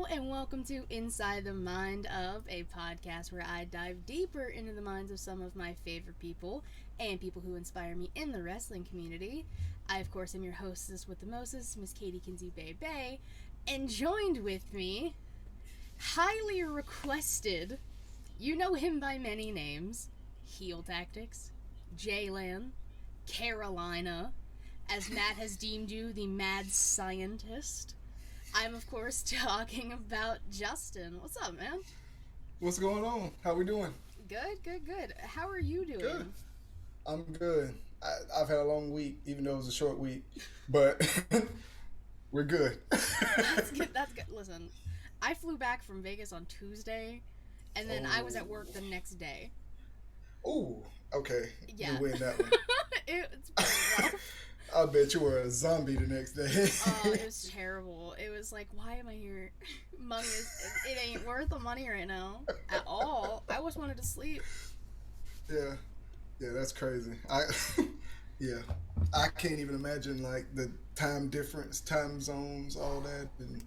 Hello and welcome to Inside the Mind of, a podcast where I dive deeper into the minds of some of my favorite people and people who inspire me in the wrestling community. I, of course, am your hostess with the mostest, Miss Katie Kinsey Bay Bay, and joined with me, highly requested, you know him by many names, Heel Tactics, JLan, Carolina, as Matt has deemed you, the mad scientist. I'm, of course, talking about Justin. What's up, man? What's going on? How we doing? Good. How are you doing? Good. I'm good. I've had a long week, even though it was a short week, but we're good. That's good. Listen, I flew back from Vegas on Tuesday, and then I was at work the next day. Oh, okay. Yeah. You win that one. It's pretty rough. I bet you were a zombie the next day. Oh, it was terrible. It was like, why am I here? It ain't worth the money right now at all. I just wanted to sleep. Yeah, that's crazy. Yeah, I can't even imagine like the time difference, time zones, all that. And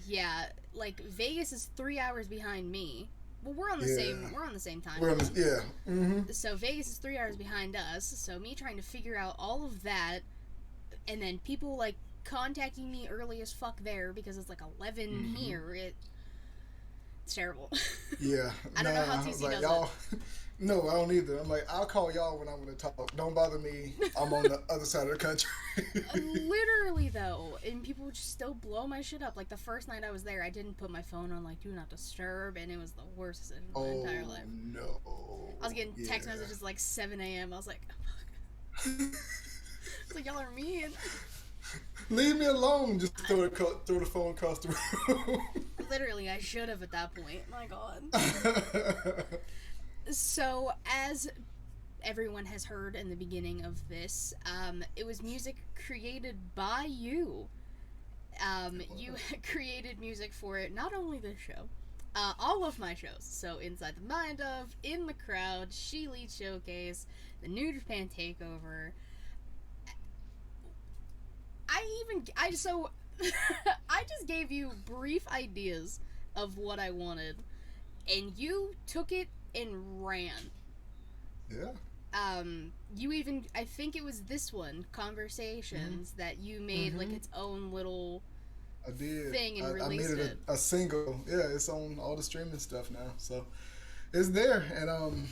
Yeah, like Vegas is 3 hours behind me. Well, we're on the same time. So Vegas is 3 hours behind us. So me trying to figure out all of that, and then people like contacting me early as fuck there because it's like 11 here. It's terrible. Yeah, I don't know how TC does y'all, it. No, I don't either. I'm like, I'll call y'all when I want to talk. Don't bother me. I'm on the other side of the country. Literally though, and people would just still blow my shit up. Like the first night I was there, I didn't put my phone on like do not disturb, and it was the worst decision of my entire life. No. I was getting text messages like 7 a.m. I was like, oh, fuck. It's like, y'all are mean. Leave me alone. Just throw the phone across the room. Literally, I should have at that point. My God. So, as everyone has heard in the beginning of this, it was music created by you. You created music for it, not only this show, all of my shows. So, Inside the Mind of, In the Crowd, She Leads Showcase, the New Japan Takeover. I just gave you brief ideas of what I wanted, and you took it and ran. Yeah. I think it was this one, Conversations, that you made like its own little I did. thing and I released made it a single. Yeah, it's on all the streaming stuff now, so it's there. And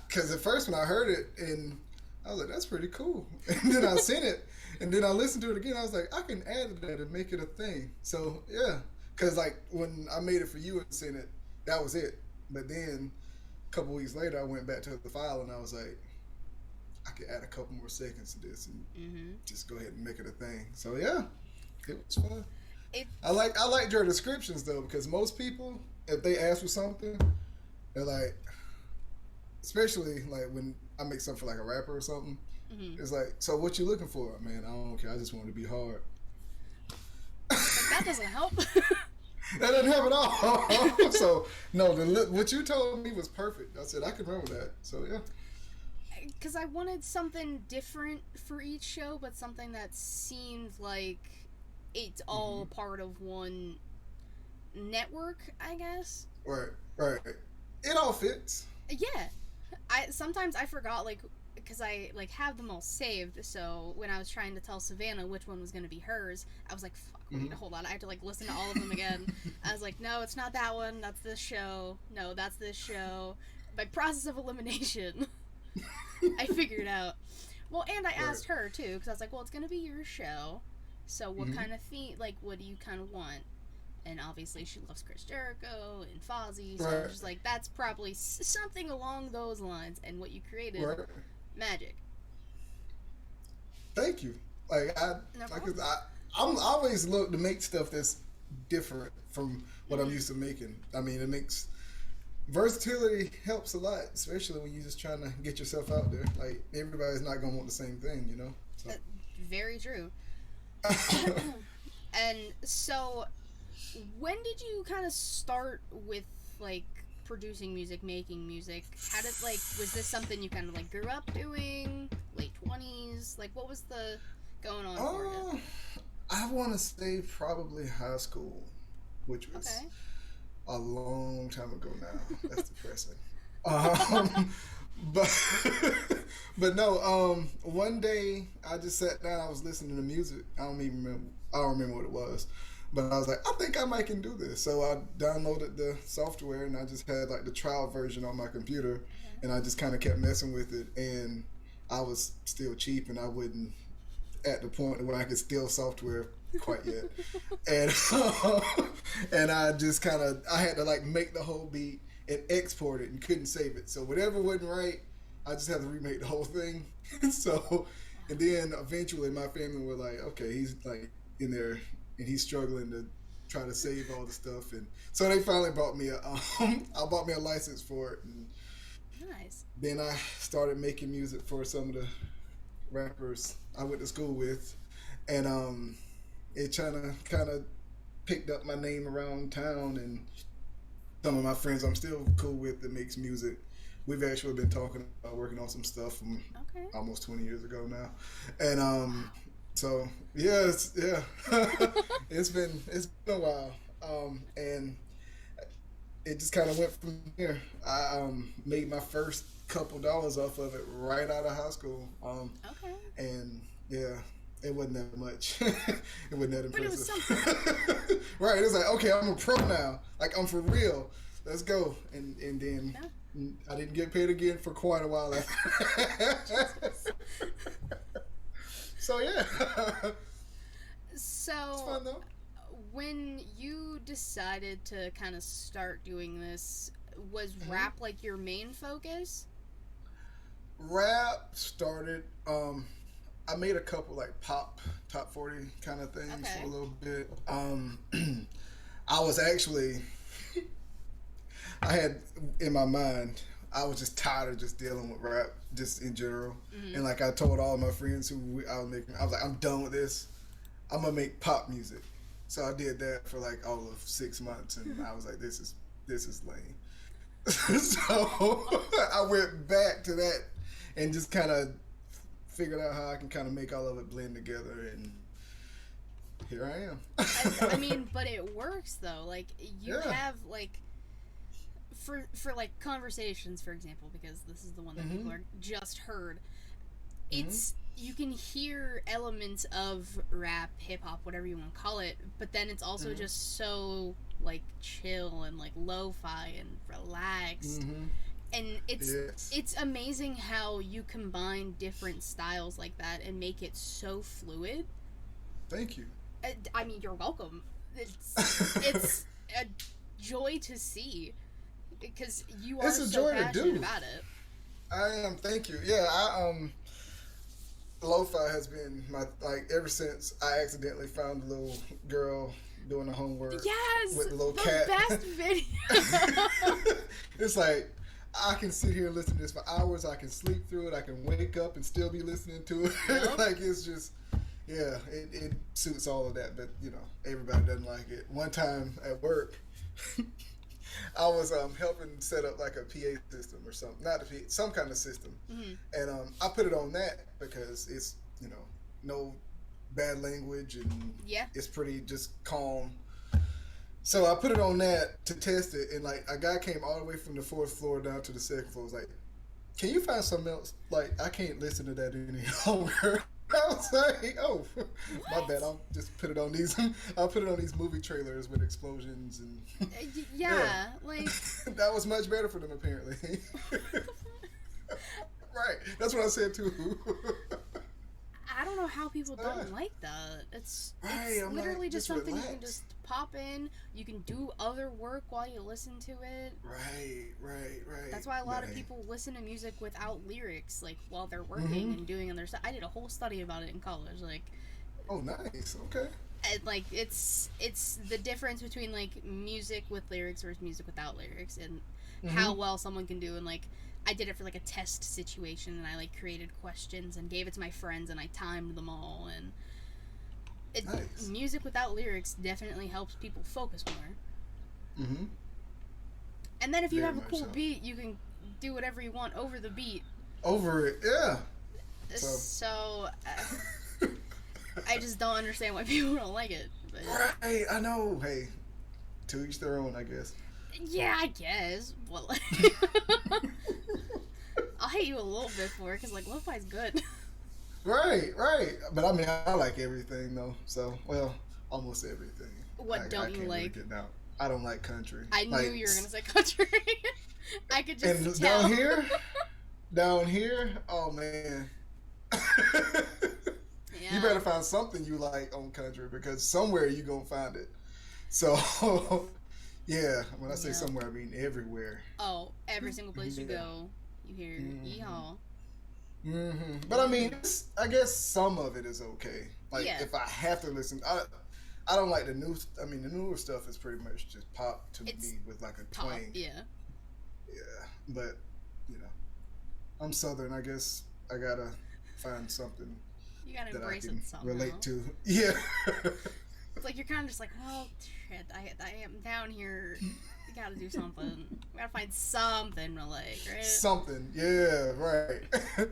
because at first when I heard it, and I was like, that's pretty cool. And then I sent it, and then I listened to it again. I was like, I can add that and make it a thing. So yeah, because like when I made it for you and sent it, that was it. But then a couple weeks later, I went back to the file and I was like, I could add a couple more seconds to this and just go ahead and make it a thing. So yeah, it was fun. I like your descriptions though, because most people, if they ask for something, they're like, especially like when I make something for like a rapper or something, it's like, so what you looking for? Man, I don't care. I just want it to be hard. Like, that doesn't help. That doesn't help at all. So no, what you told me was perfect. I said I can remember that. So yeah. Because I wanted something different for each show, but something that seemed like it's all part of one network, I guess. Right. It all fits. Yeah. Sometimes I forgot, like, because I like have them all saved, so when I was trying to tell Savannah which one was going to be hers, I was like, fuck, wait, hold on, I have to like listen to all of them again. I was like, no, it's not that one, that's this show, no, that's this show. By process of elimination, I figured out. Well, and I asked her too, because I was like, well, it's going to be your show, so what kind of theme, like, what do you kind of want? And obviously she loves Chris Jericho and Fozzy, so I was just like, that's probably something along those lines, and what you created, magic. Thank you. I'm always look to make stuff that's different from what I'm used to making. I mean, it makes versatility helps a lot, especially when you're just trying to get yourself out there. Like everybody's not gonna want the same thing, you know. So. Very true. And so, when did you kind of start with like producing music, making music? How did was this something you kind of like grew up doing? Late 20s? Like, what was the going on for you? I want to say probably high school. which was Okay. a long time ago now. That's depressing. Um, but but no. One day I just sat down. I was listening to music. I don't even remember. I don't remember what it was. But I was like, I think I might can do this. So I downloaded the software and I just had like the trial version on my computer, Okay. and I just kind of kept messing with it. And I was still cheap, and I wouldn't at the point where I could steal software quite yet. And and I just kind of I had to like make the whole beat and export it and couldn't save it. So whatever wasn't right, I just had to remake the whole thing. So and then eventually my family were like, okay, he's like in there and he's struggling to try to save all the stuff, and so they finally bought me a I bought me a license for it, and Nice. then I started making music for some of the rappers I went to school with, and it kind of picked up my name around town, and some of my friends I'm still cool with that makes music. We've actually been talking about working on some stuff from Okay. almost 20 years ago now, and so yeah, it's been a while, and it just kind of went from there. I made my first couple dollars off of it right out of high school, Okay. and yeah, it wasn't that much. It wasn't that But it was impressive. something. Right? It was like, okay, I'm a pro now. Like I'm for real. Let's go. And then Yeah. I didn't get paid again for quite a while after. So yeah, it's So, fun though. when you decided to kind of start doing this, was rap like your main focus? Rap started. I made a couple like pop top 40 kind of things Okay. for a little bit. I was actually, I had in my mind, I was just tired of just dealing with rap, just in general. And like I told all my friends I was making, I was like, I'm done with this. I'm gonna make pop music. So I did that for like all of 6 months, and I was like, this is lame. So I went back to that and just kind of figured out how I can kind of make all of it blend together, and here I am. I mean, but it works though. Like you Yeah. have like for like conversations, for example, because this is the one that people are just heard. It's you can hear elements of rap, hip hop, whatever you want to call it, but then it's also just so like chill and like lo-fi and relaxed. And Yes. it's amazing how you combine different styles like that and make it so fluid. Thank you. I mean, you're welcome. It's a joy to see because you are It's a so joy to passionate do. about it. I am. Thank you. Yeah. Lo-fi has been my like ever since I accidentally found a little girl doing the homework. Yes, with the little the cat. best video. It's like I can sit here and listen to this for hours. I can sleep through it. I can wake up and still be listening to it. Yep. Like it's just, yeah, it suits all of that. But you know, everybody doesn't like it. One time at work, I was helping set up like a PA system or something, not a PA, some kind of system, and I put it on that because it's no bad language and Yeah. it's pretty just calm. So I put it on that to test it, and like a guy came all the way from the 4th floor down to the 2nd floor. Was like, "Can you find something else? Like I can't listen to that any longer." I was like, "Oh, my bad. I'll just put it on these. I'll put it on these movie trailers with explosions and." Yeah, like That was much better for them apparently. Right. That's what I said too. I don't know how people don't like that. It's Right, I'm literally like, just just something you can relax. just pop in. You can do other work while you listen to it. Right. That's why a lot of Right. people listen to music without lyrics, like while they're working and doing other stuff. I did a whole study about it in college, like, Oh, nice. Okay. and, like it's the difference between like music with lyrics versus music without lyrics, and how well someone can do. And like, I did it for like a test situation, and I like created questions and gave it to my friends, and I timed them all. And Nice. music without lyrics definitely helps people focus more. Mm-hmm. And then if you Very have a much cool so. beat, you can do whatever you want over the beat. Over it. Yeah. So I just don't understand why people don't like it. But Right. I know. Hey, to each their own, I guess. Yeah, I guess. Well, like, I'll hate you a little bit for it because like lo-fi's good. Right, right. But I mean, I like everything though. So, well, almost everything. What don't you can't like? Really get down. I don't like country. I knew you were gonna say country. I could just and tell. down here, oh man. Yeah. You better find something you like on country because somewhere you gonna find it. So, yeah. When I say somewhere, I mean everywhere. Oh, every single place you go, you hear yeehaw. Mm-hmm. But I mean, I guess some of it is okay. Like if I have to listen, I don't like the new. I mean, the newer stuff is pretty much just pop to me with like a twang. Yeah. Yeah, but you know, I'm Southern. I guess I gotta find something. You gotta that embrace I can it somehow. relate to. Yeah. It's like you're kind of just like, well, shit. I am down here. You gotta do something. We gotta find something to like, right? Something. Yeah. Right.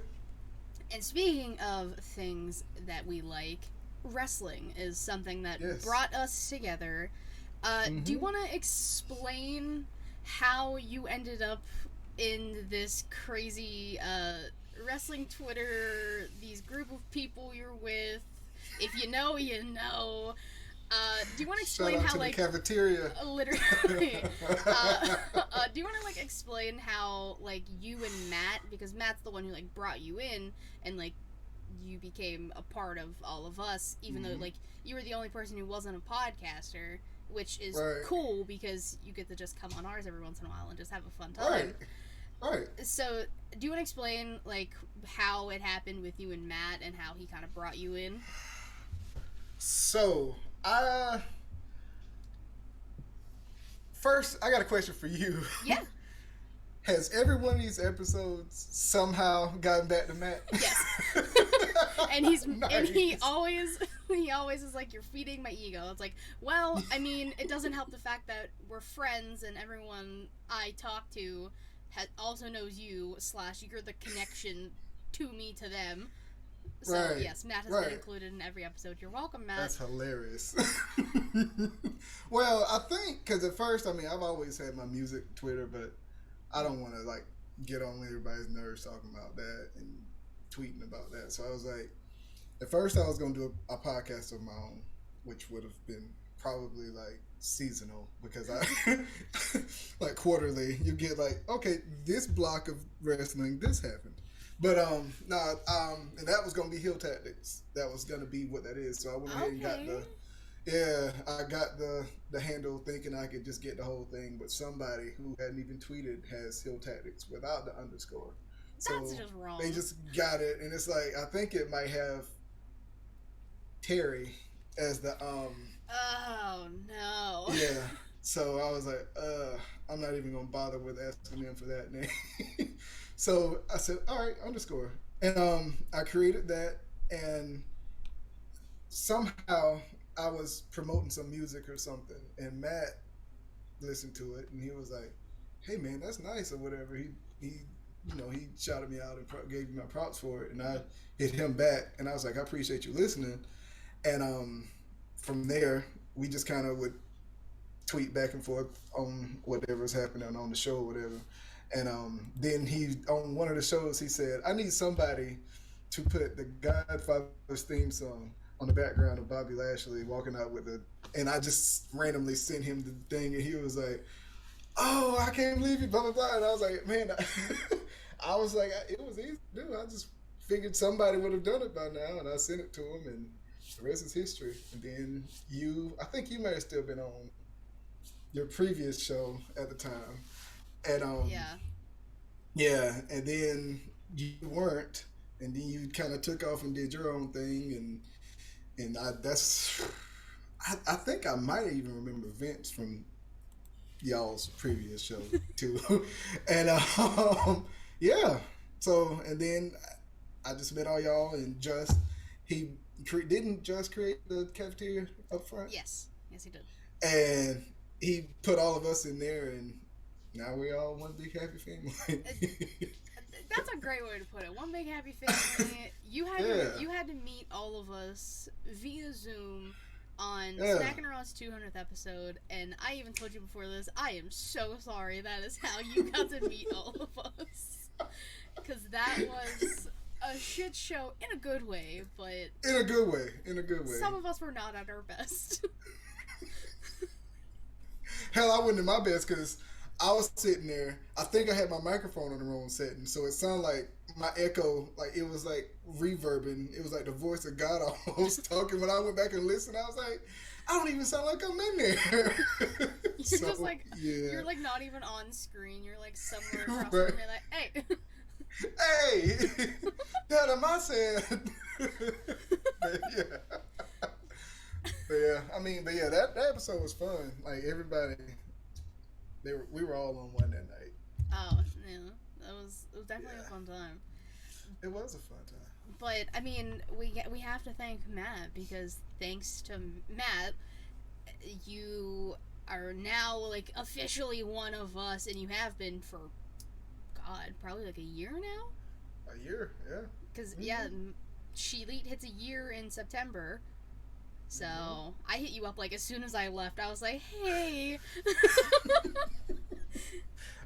And speaking of things that we like, wrestling is something that brought us together. Do you want to explain how you ended up in this crazy wrestling Twitter, these group of people you're with? If you know, you know. Do you want to explain Shout out how to like the cafeteria? Literally. Do you want to like explain how like you and Matt, because Matt's the one who like brought you in and like you became a part of all of us, even though like you were the only person who wasn't a podcaster, which is cool because you get to just come on ours every once in a while and just have a fun time. Right. So, do you want to explain like how it happened with you and Matt and how he kind of brought you in? So, first, I got a question for you. Yeah. Has every one of these episodes somehow gotten back to Matt? Yes. And he always is like, you're feeding my ego. It's like, well, I mean, it doesn't help the fact that we're friends and everyone I talk to also knows you / you're the connection to me to them. So yes, Matt has been included in every episode. You're welcome, Matt. That's hilarious. Well, I think because at first, I mean, I've always had my music Twitter, but I don't want to like get on everybody's nerves talking about that and tweeting about that. So I was like, at first I was going to do a podcast of my own, which would have been probably like seasonal because I like quarterly. You get like, okay, this block of wrestling, this happened. But and that was gonna be heel tactics. That was gonna be what that is. So I went ahead and got the handle thinking I could just get the whole thing. But somebody who hadn't even tweeted has heel tactics without the underscore. That's just wrong. They just got it, and it's like I think it might have Terry as the Oh no. Yeah. So I was like, I'm not even gonna bother with asking them for that name. So I said, all right, underscore. And I created that, and somehow I was promoting some music or something, and Matt listened to it, and he was like, hey man, that's nice or whatever. He shouted me out and gave me my props for it, and I hit him back, and I was like, I appreciate you listening. And from there, we just kind of would tweet back and forth on whatever's happening on the show or whatever. And then he, on one of the shows, he said, I need somebody to put the Godfather's theme song on the background of Bobby Lashley walking out with and I just randomly sent him the thing, and he was like, oh, I can't believe you, blah, blah, blah. And I was like, man, I was like, it was easy to do. I just figured somebody would have done it by now, and I sent it to him, and the rest is history. And then I think you may have still been on your previous show at the time. And and then you weren't, and then you kind of took off and did your own thing, and I think I might even remember Vince from y'all's previous show too. And so and then I just met all y'all, and didn't just create the cafeteria up front. Yes he did, and he put all of us in there, and now we all one big happy family. That's a great way to put it. One big happy family. You had to meet all of us via Zoom on Yeah. Snack and Raw's 200th episode, and I even told you before this, I am so sorry that is how you got to meet all of us. Because that was a shit show in a good way, but... In a good way. In a good way. Some of us were not at our best. Hell, I wasn't in my best because I was sitting there. I think I had my microphone on the wrong setting, so it sounded like my echo, like it was like reverbing. It was like the voice of God almost talking. When I went back and listened, I was like, I don't even sound like I'm in there. You're just like, you're like not even on screen. You're like somewhere across the room. You're like, hey. Hey, that am I said. But yeah, that episode was fun. Like everybody, we were all on one that night. Oh yeah, it was definitely a fun time. It was a fun time. But I mean, we have to thank Matt, because thanks to Matt, you are now like officially one of us, and you have been for, God, probably like a year now. A year, yeah. Because She-Lead hits a year in September. So I hit you up like as soon as I left. I was like, hey.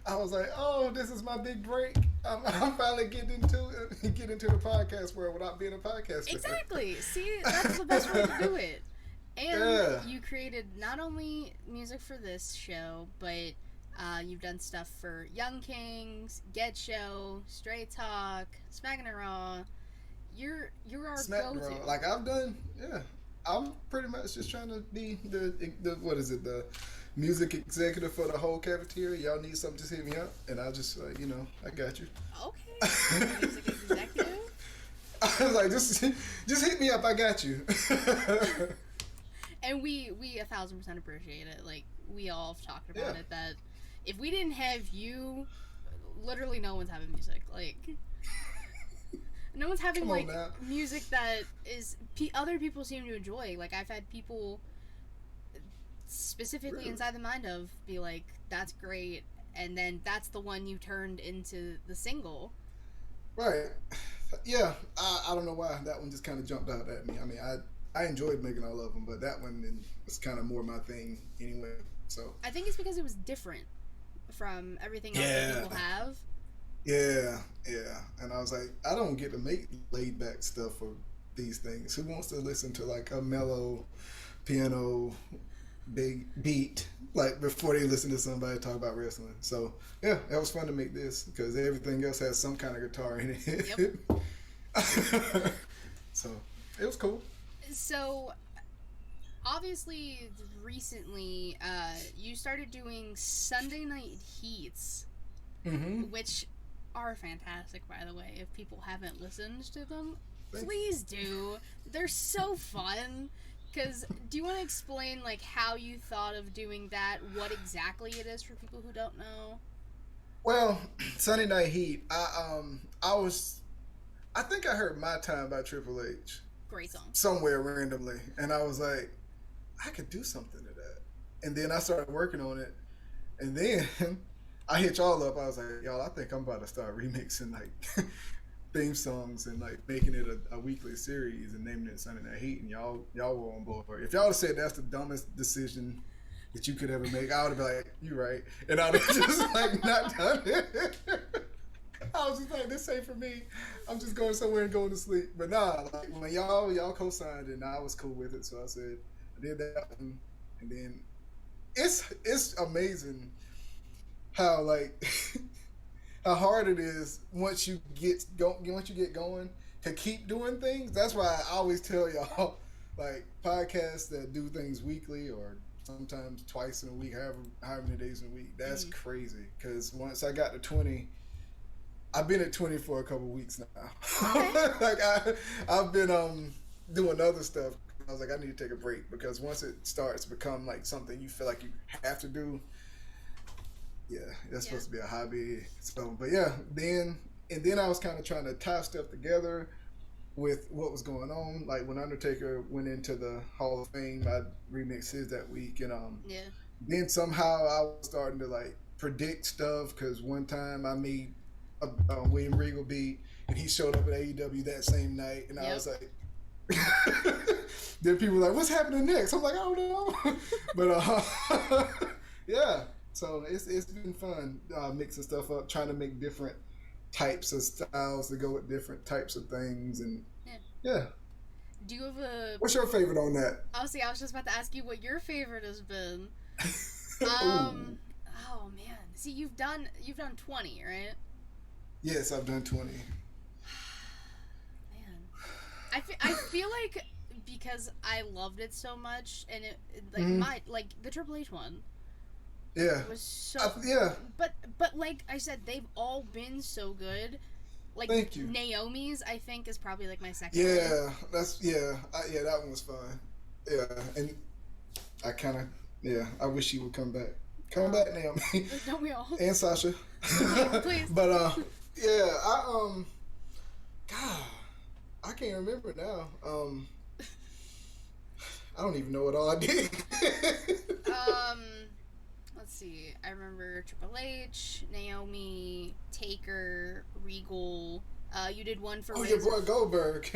I was like, oh, this is my big break. I'm finally getting into the podcast world without being a podcaster. Exactly. See, that's the best way to do it. And you created not only music for this show, but you've done stuff for Young Kings, Get Show, Straight Talk, Smackin' It Raw. You're our go-to. Like I've done, yeah. I'm pretty much just trying to be the what is it, the music executive for the whole cafeteria. Y'all need something, just hit me up, and I'll just I got you. Okay. Music executive. I was like, just hit me up. I got you. And we 1,000% appreciate it. Like we all have talked about it, that if we didn't have you, literally no one's having music. Like. No one's having music that is other people seem to enjoy. Like I've had people specifically inside the mind of be like, "That's great," and then that's the one you turned into the single. Right. Yeah. I don't know why that one just kind of jumped out at me. I mean, I enjoyed making all of them, but that one was kind of more my thing anyway. So I think it's because it was different from everything else that people have. Yeah, and I was like, I don't get to make laid back stuff for these things. Who wants to listen to like a mellow piano big beat like before they listen to somebody talk about wrestling? So yeah, that was fun to make this because everything else has some kind of guitar in it. Yep. So it was cool. So obviously recently you started doing Sunday Night Heats, which are fantastic, by the way. If people haven't listened to them, please do. They're so fun. Because do you want to explain like how you thought of doing that, what exactly it is for people who don't know? Well, Sunday Night Heat, I think I heard My Time by Triple H. Great song. Somewhere randomly, and I was like, I could do something to that. And then I started working on it, and then I hit y'all up. I was like, y'all, I think I'm about to start remixing like theme songs and like making it a weekly series and naming it Sunday Night Heat. And y'all were on board. If y'all had said that's the dumbest decision that you could ever make, I would have been like, you right. And I would have just like not done it. I was just like, this ain't for me. I'm just going somewhere and going to sleep. But nah, like when y'all co-signed it, and I was cool with it, so I said I did that one, and then it's amazing how like how hard it is once you get going to keep doing things. That's why I always tell y'all like podcasts that do things weekly or sometimes twice in a week, however many days in a week. That's crazy. Because once I got to 20, I've been at 20 for a couple weeks now. Like I've been doing other stuff. I was like, I need to take a break because once it starts to become like something you feel like you have to do. Yeah, that's supposed to be a hobby. So, but yeah, then I was kind of trying to tie stuff together with what was going on. Like when Undertaker went into the Hall of Fame, I remixed his that week, and then somehow I was starting to like predict stuff because one time I made a William Regal beat, and he showed up at AEW that same night, and I was like, then people were like, what's happening next? I'm like, I don't know. But yeah. So it's been fun mixing stuff up, trying to make different types of styles to go with different types of things, and yeah. Do you have a? What's your favorite on that? Honestly, I was just about to ask you what your favorite has been. Oh man, see, you've done 20, right? Yes, I've done 20. Man, I feel like because I loved it so much, and it like the Triple H one. Yeah. It was so. Yeah. But like I said, they've all been so good. Like, thank you. Naomi's, I think, is probably like my second. Yeah, one. that one was fun. Yeah, and I kind of I wish she would come back. Come back, Naomi. Don't we all? And Sasha. Please. But God, I can't remember now. I don't even know what all I did. Let's see. I remember Triple H, Naomi, Taker, Regal. You did one for your boy Goldberg.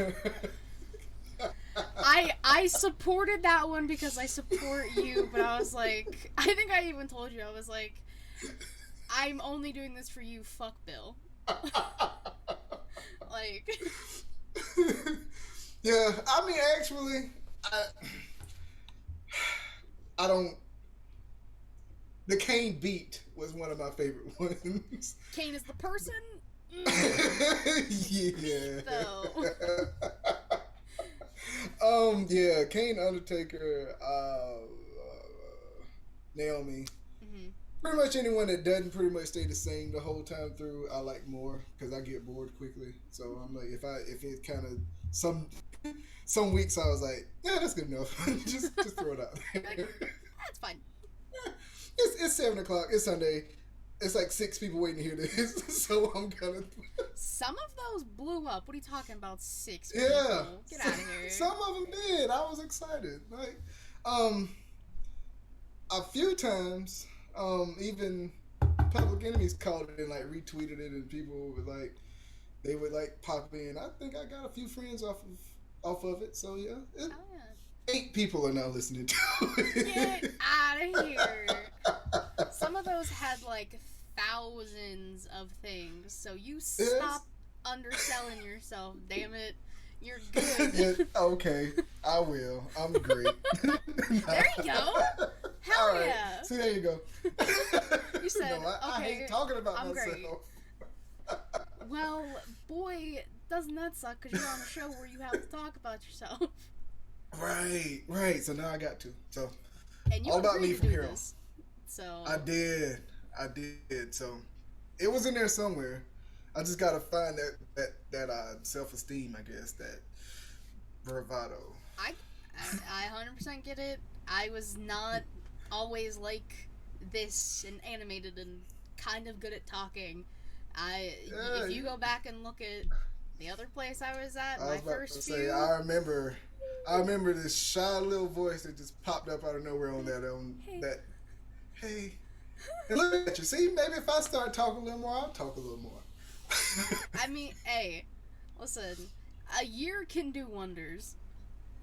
I supported that one because I support you, but I was like, I think I even told you, I was like, I'm only doing this for you, fuck Bill. Like. Yeah, I mean, actually, I don't. The Kane beat was one of my favorite ones. Kane is the person? Yeah. So. Yeah, Kane, Undertaker, Naomi. Mm-hmm. Pretty much anyone that doesn't pretty much stay the same the whole time through, I like more because I get bored quickly. So I'm like, if it kind of some weeks I was like, yeah, that's good enough. just throw it out there. That's fine. It's 7:00. It's Sunday. It's like 6 people waiting to hear this, so I'm gonna. Some of those blew up. What are you talking about? 6 people. Yeah. Get out of here. Some of them did. I was excited. Like, a few times, even Public Enemies called it and like retweeted it, and people would like, they would like pop in. I think I got a few friends off of it. So yeah. 8 people are now listening to it. Get out of here. Some of those had like thousands of things, so you stop underselling yourself, damn it. You're good. Yeah, okay, I will. I'm great. There you go. Hell all right. Yeah. See, there you go. You said, no, I hate talking about I'm myself. Great. Well, boy, doesn't that suck because you're on a show where you have to talk about yourself. Right. So now I got to. So and you all about me from here on. So I did. So it was in there somewhere. I just gotta find that self-esteem, I guess, that bravado. I 100% get it. I was not always like this and animated and kind of good at talking. If you go back and look at the other place I was at, I remember this shy little voice that just popped up out of nowhere on that. Hey. And look at you. See, maybe if I start talking a little more, I'll talk a little more. I mean, hey, listen, a year can do wonders.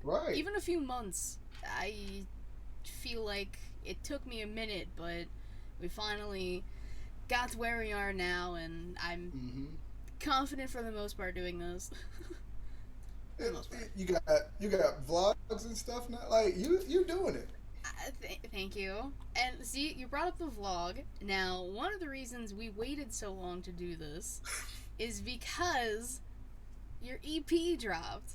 Right. Even a few months. I feel like it took me a minute, but we finally got to where we are now, and I'm confident for the most part doing this. You got vlogs and stuff now. Like you doing it. Thank you. And see, you brought up the vlog. Now, one of the reasons we waited so long to do this is because your EP dropped.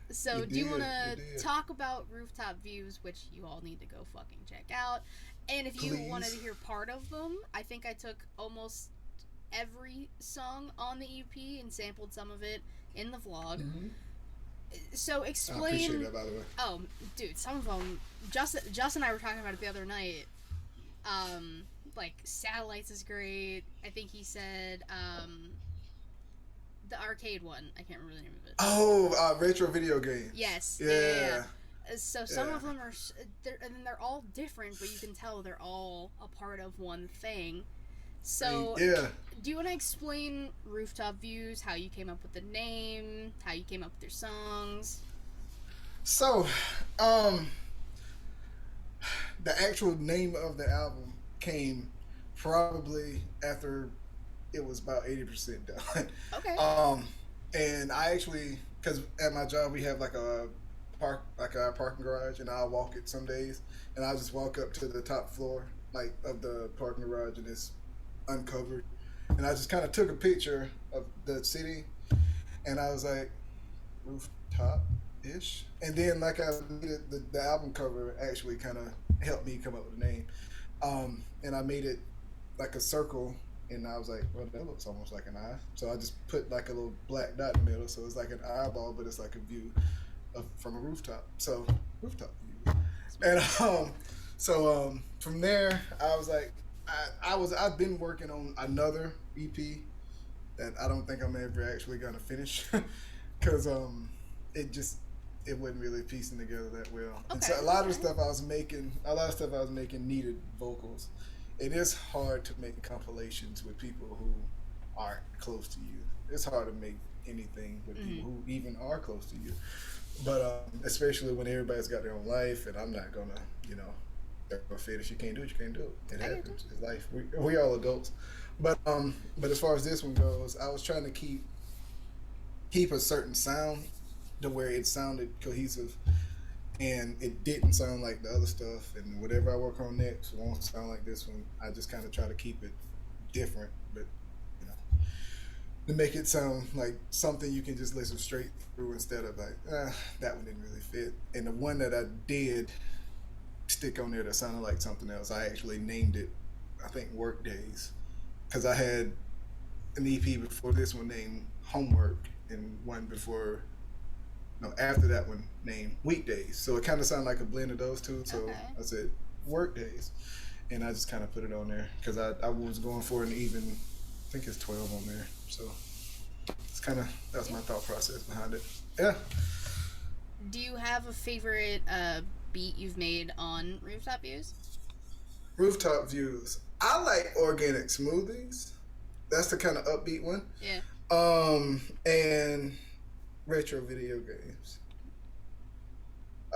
So do you want to talk about Rooftop Views, which you all need to go fucking check out? And if you wanted to hear part of them, I think I took almost every song on the EP and sampled some of it in the vlog. Mm-hmm. So explain. I appreciate that, by the way. Oh, dude, some of them. Justin and I were talking about it the other night. Like Satellites is great. I think he said the arcade one. I can't remember the name of it. Oh, retro video game. Yes. Yeah. So some of them are, they're all different, but you can tell they're all a part of one thing. So, do you want to explain Rooftop Views, how you came up with the name, how you came up with your songs? So, Um, the actual name of the album came probably after it was about 80% done. Okay. Um, and I actually, because at my job we have like a parking garage, and I'll walk it some days, and I'll just walk up to the top floor like of the parking garage, and it's uncovered, and I just kind of took a picture of the city, and I was like, rooftop ish, and then like I needed the album cover actually kind of helped me come up with a name, and I made it like a circle, and I was like, well, that looks almost like an eye. So I just put like a little black dot in the middle, so it's like an eyeball, but it's like a view from a rooftop. So rooftop view, and from there I was like, I've been working on another EP that I don't think I'm ever actually gonna finish, because it just it wasn't really piecing together that well. And Okay. so a lot of stuff I was making needed vocals. It is hard to make compilations with people who aren't close to you. It's hard to make anything with people who even are close to you. But especially when everybody's got their own life, and I'm not gonna, finish. You can't do it. You can't do it. It happens. It's life. We all adults. But as far as this one goes, I was trying to keep a certain sound to where it sounded cohesive, and it didn't sound like the other stuff. And whatever I work on next won't sound like this one. I just kind of try to keep it different, but to make it sound like something you can just listen straight through instead of like, that one didn't really fit. And the one that I did stick on there that sounded like something else, I actually named it, I think, Work Days, because I had an EP before this one named Homework, and one before, no, after that one named Weekdays. So it kind of sounded like a blend of those two. So I said Work Days, and I just kind of put it on there because I was going for an even, I think it's 12 on there. So it's that's my thought process behind it. Yeah. Do you have a favorite beat you've made on Rooftop Views? Rooftop Views. I like Organic Smoothies. That's the kind of upbeat one. Yeah. And Retro Video Games.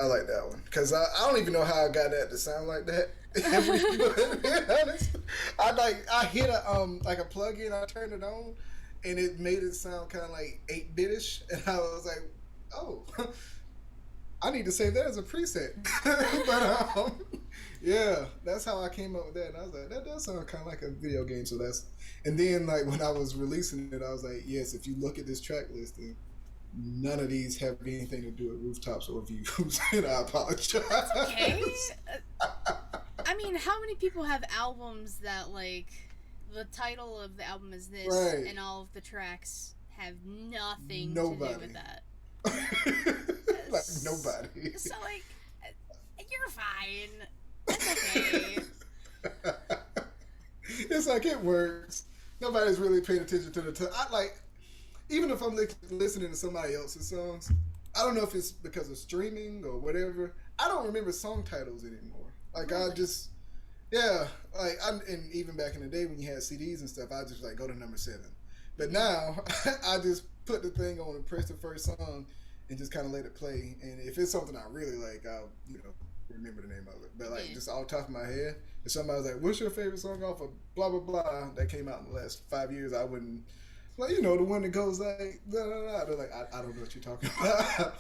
I like that one because I don't even know how I got that to sound like that. I hit a plug-in, I turned it on, and it made it sound kind of like 8-bitish, and I was like, oh, I need to save that as a preset. But yeah, that's how I came up with that, and I was like, that does sound kind of like a video game. So and then like when I was releasing it, I was like, yes, if you look at this track listing, none of these have anything to do with rooftops or views, and I apologize. That's okay. I mean, how many people have albums that, like, the title of the album is this, right, and all of the tracks have nothing to do with that? Like, nobody. So, like, you're fine. It's okay. It's like, it works. Nobody's really paying attention to even if I'm listening to somebody else's songs, I don't know if it's because of streaming or whatever, I don't remember song titles anymore. Like, really? And even back in the day when you had CDs and stuff, I just like go to number 7. But now, I just put the thing on and press the first song and just kind of let it play. And if it's something I really like, I'll, remember the name of it. But like, just off the top of my head, if somebody's like, what's your favorite song off of blah, blah, blah, that came out in the last 5 years, I wouldn't, like, the one that goes like, blah, blah, blah. They're like, I don't know what you're talking about.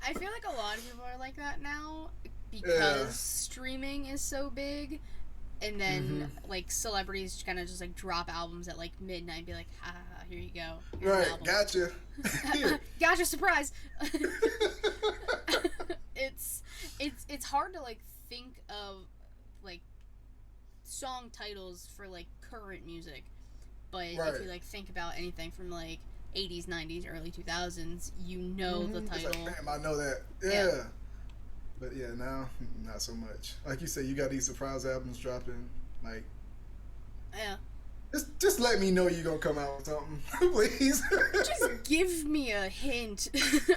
I feel like a lot of people are like that now because streaming is so big, and then like celebrities kind of just like drop albums at like midnight and be like, ha, here you go. Right, gotcha. Gotcha, surprise. It's hard to like think of like song titles for like current music, but if you like think about anything from like 80s, 90s, early 2000s, the title. It's like, damn, I know that. Yeah. But yeah, now not so much. Like you said, you got these surprise albums dropping. Like, yeah. Just let me know you're gonna come out with something, please. Just give me a hint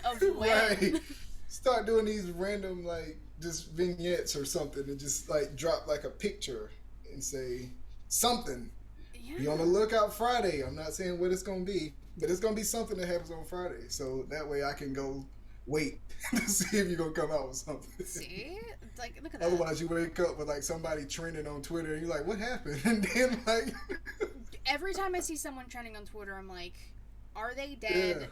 of when. Right. Start doing these random like just vignettes or something, and just like drop like a picture and say something. Yeah. Be on the lookout Friday. I'm not saying what it's gonna be, but it's gonna be something that happens on Friday. So that way I can go wait to see if you're gonna come out with something. See, like look at that. Otherwise, you wake up with like somebody trending on Twitter, and you're like, "What happened?" And then like, Every time I see someone trending on Twitter, I'm like, are they dead? yeah,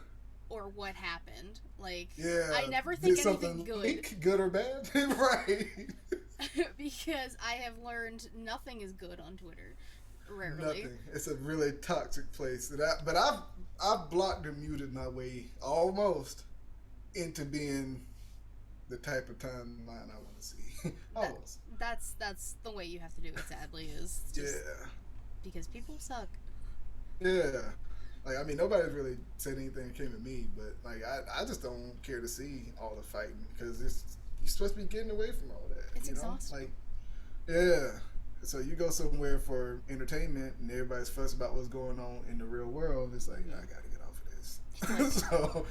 Or what happened? Like, yeah, I never did think anything something good. leak, good or bad, right? Because I have learned nothing is good on Twitter. Rarely. Nothing. It's a really toxic place. But I've blocked and muted my way almost into being the type of timeline I want to see. Almost. That's the way you have to do it. Sadly, is just Yeah. because people suck. Yeah. Like, I mean, nobody's really said anything that came to me, but like, I just don't care to see all the fighting because you're supposed to be getting away from all that. It's you know? exhausting. Like, yeah. So you go somewhere for entertainment and everybody's fussing about what's going on in the real world. It's like, I gotta get off of this. So,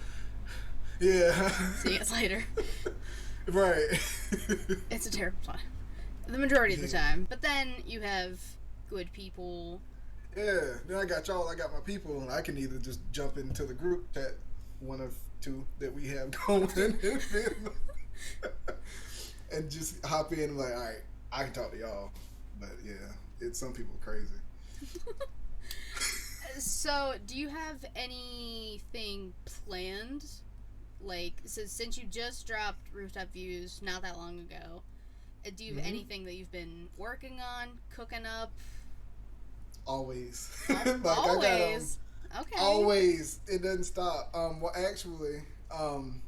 yeah. See you guys later. Right. It's a terrible time. The majority of the time. But then you have good people. Yeah. Then I got y'all, I got my people, and I can either just jump into the group chat, one of two that we have going, and just hop in and like, all right, I can talk to y'all. But yeah, it's some people crazy. So, do you have anything planned? Like, since you just dropped Rooftop Views not that long ago, do you have anything that you've been working on, cooking up? Always. Always. I got, okay. Always. It doesn't stop. Well, actually, I'm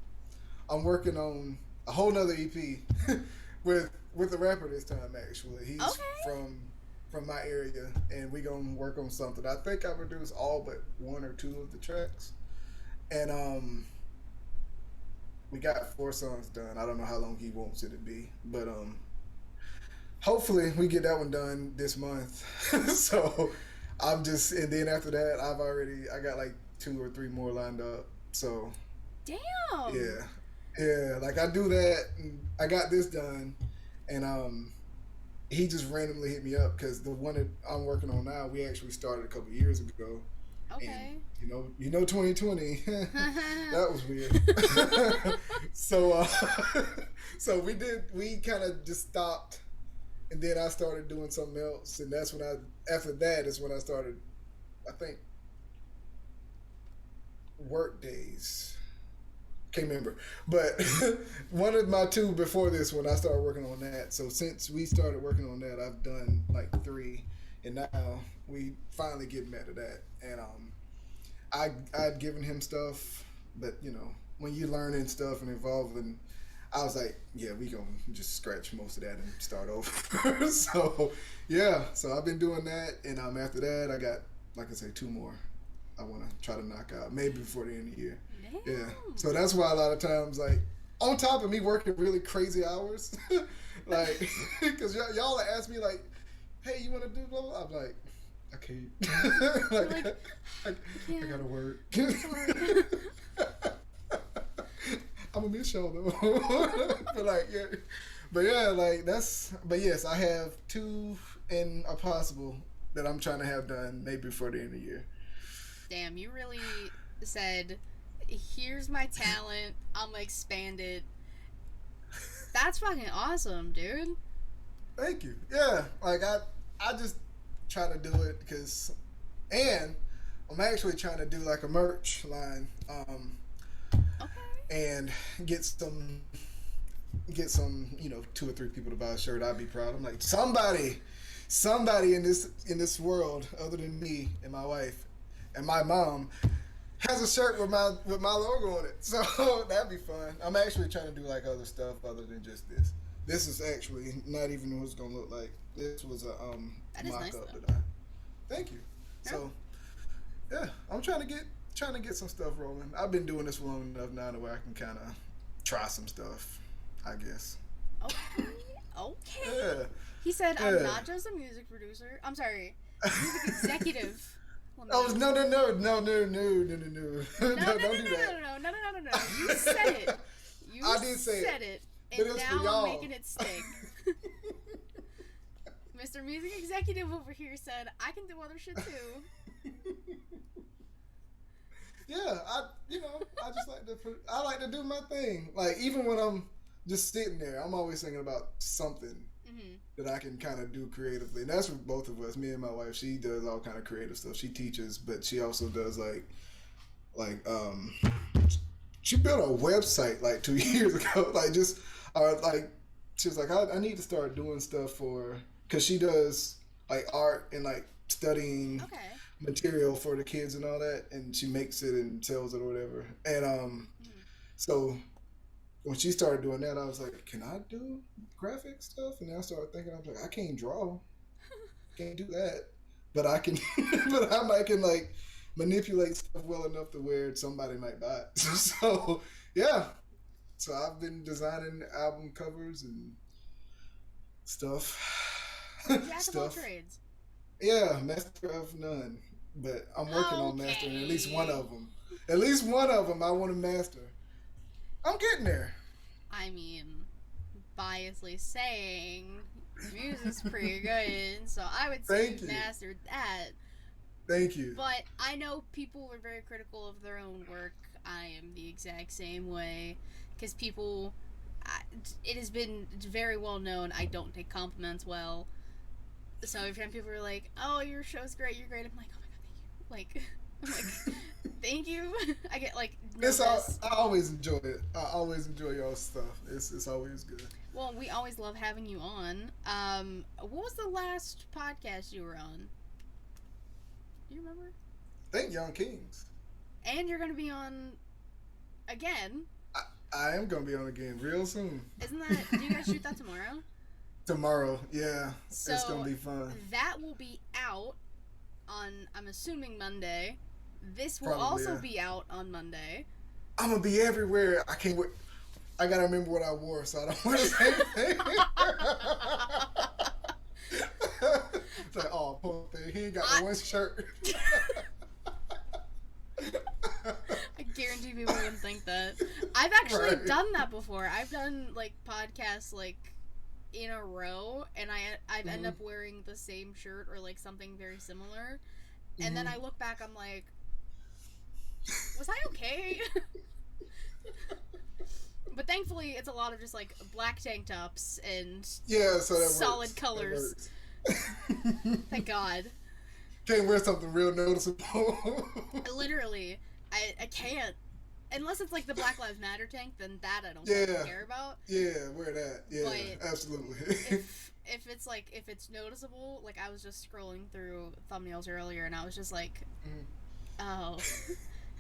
working on a whole nother EP with a rapper this time. Actually, he's from my area, and we gonna work on something. I think I produced all but one or two of the tracks, and we got 4 songs done. I don't know how long he wants it to be, but hopefully we get that one done this month. So I'm just, and then after that, I got like 2 or 3 more lined up. So damn. Yeah, like I do that, and I got this done, and he just randomly hit me up because the one that I'm working on now, we actually started a couple years ago. Okay. And, you know, 2020, that was weird. So, so we kind of just stopped, and then I started doing something else, and that's when after that is when I started, I think, work days. Can't remember, but one of my 2 before this one, I started working on that. So since we started working on that, I've done like 3, and now we finally getting back to that. And I'd given him stuff, but you know, when you learning stuff and evolving, I was like, yeah, we gonna just scratch most of that and start over. So yeah, so I've been doing that, and after that, I got, like I say, 2 more I want to try to knock out, maybe before the end of the year. Damn. Yeah, so that's why a lot of times, like, on top of me working really crazy hours, like, because y'all ask me like, hey, you want to do blah blah? I'm like, I can't. Like, I gotta work. I'm gonna miss y'all though. But yeah, like but yes, I have 2 in a possible that I'm trying to have done maybe before the end of the year. Damn, you really said, here's my talent, I'm gonna expand it. That's fucking awesome, dude. Thank you. Yeah, like I just try to do it because, and I'm actually trying to do like a merch line, Okay. and get some, 2 or 3 people to buy a shirt. I'd be proud. I'm like, somebody in this world other than me and my wife and my mom has a shirt with my logo on it. So that'd be fun. I'm actually trying to do like other stuff other than just this. This is actually not even what it's gonna look like. This was a mock nice, up though. that I. Thank you. Yeah. So yeah, I'm trying to get some stuff rolling. I've been doing this for long enough now to where I can kind of try some stuff, I guess. Okay. Yeah. He said, I'm not just a music producer. I'm sorry, music executive. No. No, No, don't no, do that. no. You said it. I did say it. But And it was for now y'all. I'm making it stick. Mr. Music Executive over here said, I can do other shit too. yeah, I just like I like to do my thing. Like even when I'm just sitting there, I'm always thinking about something Hmm. that I can kind of do creatively. And that's for both of us. Me and my wife, she does all kind of creative stuff. She teaches, but she also does like she built a website like 2 years ago. Like just like she was like, I need to start doing stuff for because she does like art and like studying Okay. material for the kids and all that, and she makes it and sells it or whatever. And Hmm. so when she started doing that, I was like, can I do graphic stuff? And then I started thinking, I was like, I can't draw, can't do that, but I can, but I can like manipulate stuff well enough to where somebody might buy it. So yeah, so I've been designing album covers and stuff, Jack of all stuff. trades. Yeah, master of none, but I'm working on mastering at least one Okay. of them. At least one of them I want to master. I'm getting there. I mean, biasly saying your music's pretty good, so I would say Thank you've you, mastered that. thank you. But I know people are very critical of their own work. I am the exact same way because people. It has been very well known I don't take compliments well. So every time people are like, "Oh, your show's great, you're great," I'm like, "Oh my god, thank you!" Like, I'm like, "Thank you." I get like It's all, nervous. I always enjoy it. I always enjoy y'all stuff. It's always good. Well, we always love having you on. What was the last podcast you were on? Do you remember? Thank Young Kings. And you're gonna be on again. I, I am gonna be on again real soon. Isn't that? Do you guys shoot that tomorrow? Tomorrow, yeah, it's gonna So be fun. that will be out on, I'm assuming, Monday. This will Probably. also Yeah. be out on Monday. I'm gonna be everywhere. I can't wait. I gotta remember what I wore so I don't wear the same thing. It's like, oh, poor thing. He ain't got the one shirt. I guarantee people wouldn't think that. I've actually Right. done that before. I've done like podcasts like in a row, and I've end up wearing the same shirt or like something very similar, and then I look back, I'm like, was I okay? But thankfully, it's a lot of just like black tank tops and Yeah, so that solid works. colors. That works. Thank God. Can't wear something real noticeable. Literally, I can't. Unless it's like the Black Lives Matter tank, then that I don't Yeah. fucking care about. Yeah, wear that. Yeah, But absolutely. If it's like, if it's noticeable, like I was just scrolling through thumbnails earlier and I was just like, oh.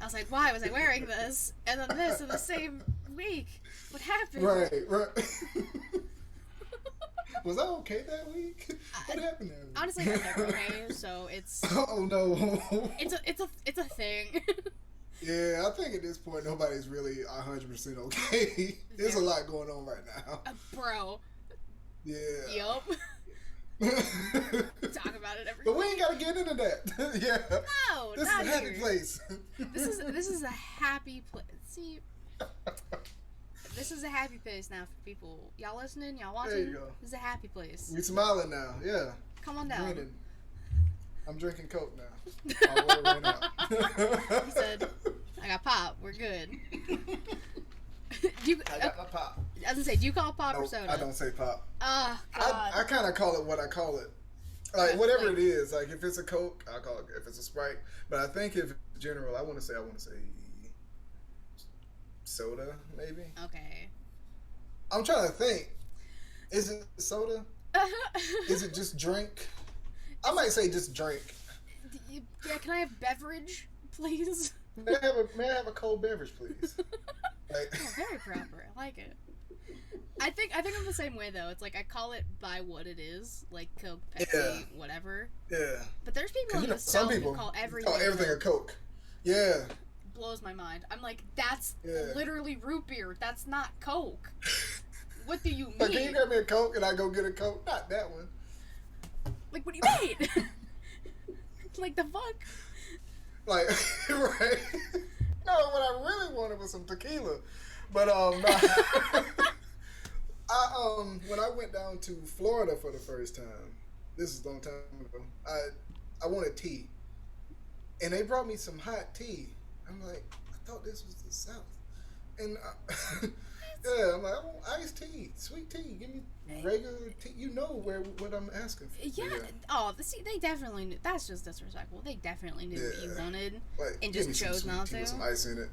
I was like, why was I wearing this? And then this in the same week. What happened? Right. Was I okay that week? What happened that week? Honestly, I'm never okay, so it's Oh no. it's a thing. Yeah, I think at this point nobody's really 100% okay. There's a lot going on right now. Bro. Yeah. Yup. Talk about it every But we ain't gotta get into that. Yeah. No, This not is a happy here. place. This is a happy place. See, this is a happy place now for people. Y'all listening? Y'all watching? There you go. This is a happy place. We smiling now. Yeah. Come on down. Grinning. I'm drinking Coke now. I'll roll right out. He said, I got pop. We're good. Do you, I got my pop. I was gonna say, do you call pop or No, soda? I don't say pop. Oh, God. I kind of call it what I call it. Like, Yeah, whatever like- it is. Like, if it's a Coke, I call it. If it's a Sprite. But I think if it's general, I want to say soda, maybe. Okay. I'm trying to think. Is it soda? Is it just drink? I might say just drink. Yeah, can I have beverage, please? May I have a cold beverage, please? Like, Oh, very proper. I like it. I think I'm the same way though. It's like I call it by what it is, like Coke, Pepsi, whatever. yeah. But there's people 'Cause, in you know, the some South people who call everything, a Coke. Yeah. blows my mind. I'm like, that's Yeah. literally root beer. That's not Coke. What do you mean? Like, can you grab me a Coke and I go get a Coke? Not that one. Like, what do you mean? Like, the fuck? Like, right? No, what I really wanted was some tequila. But no. When I went down to Florida for the first time, this is a long time ago. I wanted tea, and they brought me some hot tea. I'm like, I thought this was the South. And yeah, I'm like, I want iced tea, sweet tea. Give me regular tea. You know what I'm asking for. Yeah. Oh, see, they definitely knew. That's just disrespectful. They definitely knew what you wanted like, and just chose not to. With some ice in it.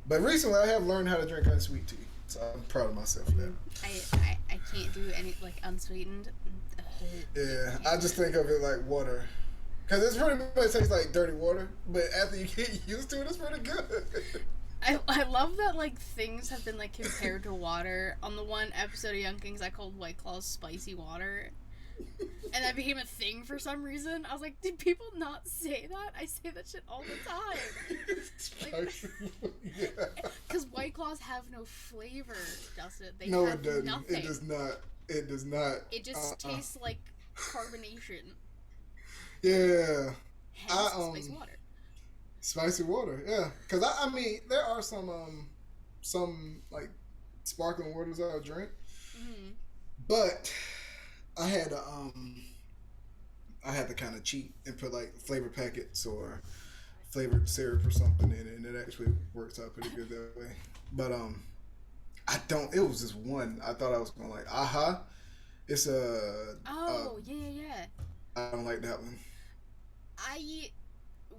But recently, I have learned how to drink unsweet tea, so I'm proud of myself for that. I can't do any like unsweetened. Yeah, I just think of it like water. Because it's pretty much tastes like dirty water, but after you get used to it, it's pretty good. I love that like things have been like compared to water. On the one episode of Young Kings, I called White Claws spicy water, and that became a thing for some reason. I was like, did people not say that? I say that shit all the time. Because White Claws have no flavor, does it? They no, have it doesn't. Nothing. It does not. It does not. It just tastes like carbonation. Yeah. Hence, spicy water. Spicy water, yeah. Because I mean, there are some like sparkling waters I'll drink, but I had to kind of cheat and put like flavor packets or flavored syrup or something in it, and it actually works out pretty good that way. But I don't. It was just one. I thought I was gonna like Aha. It's a. Yeah. I don't like that one.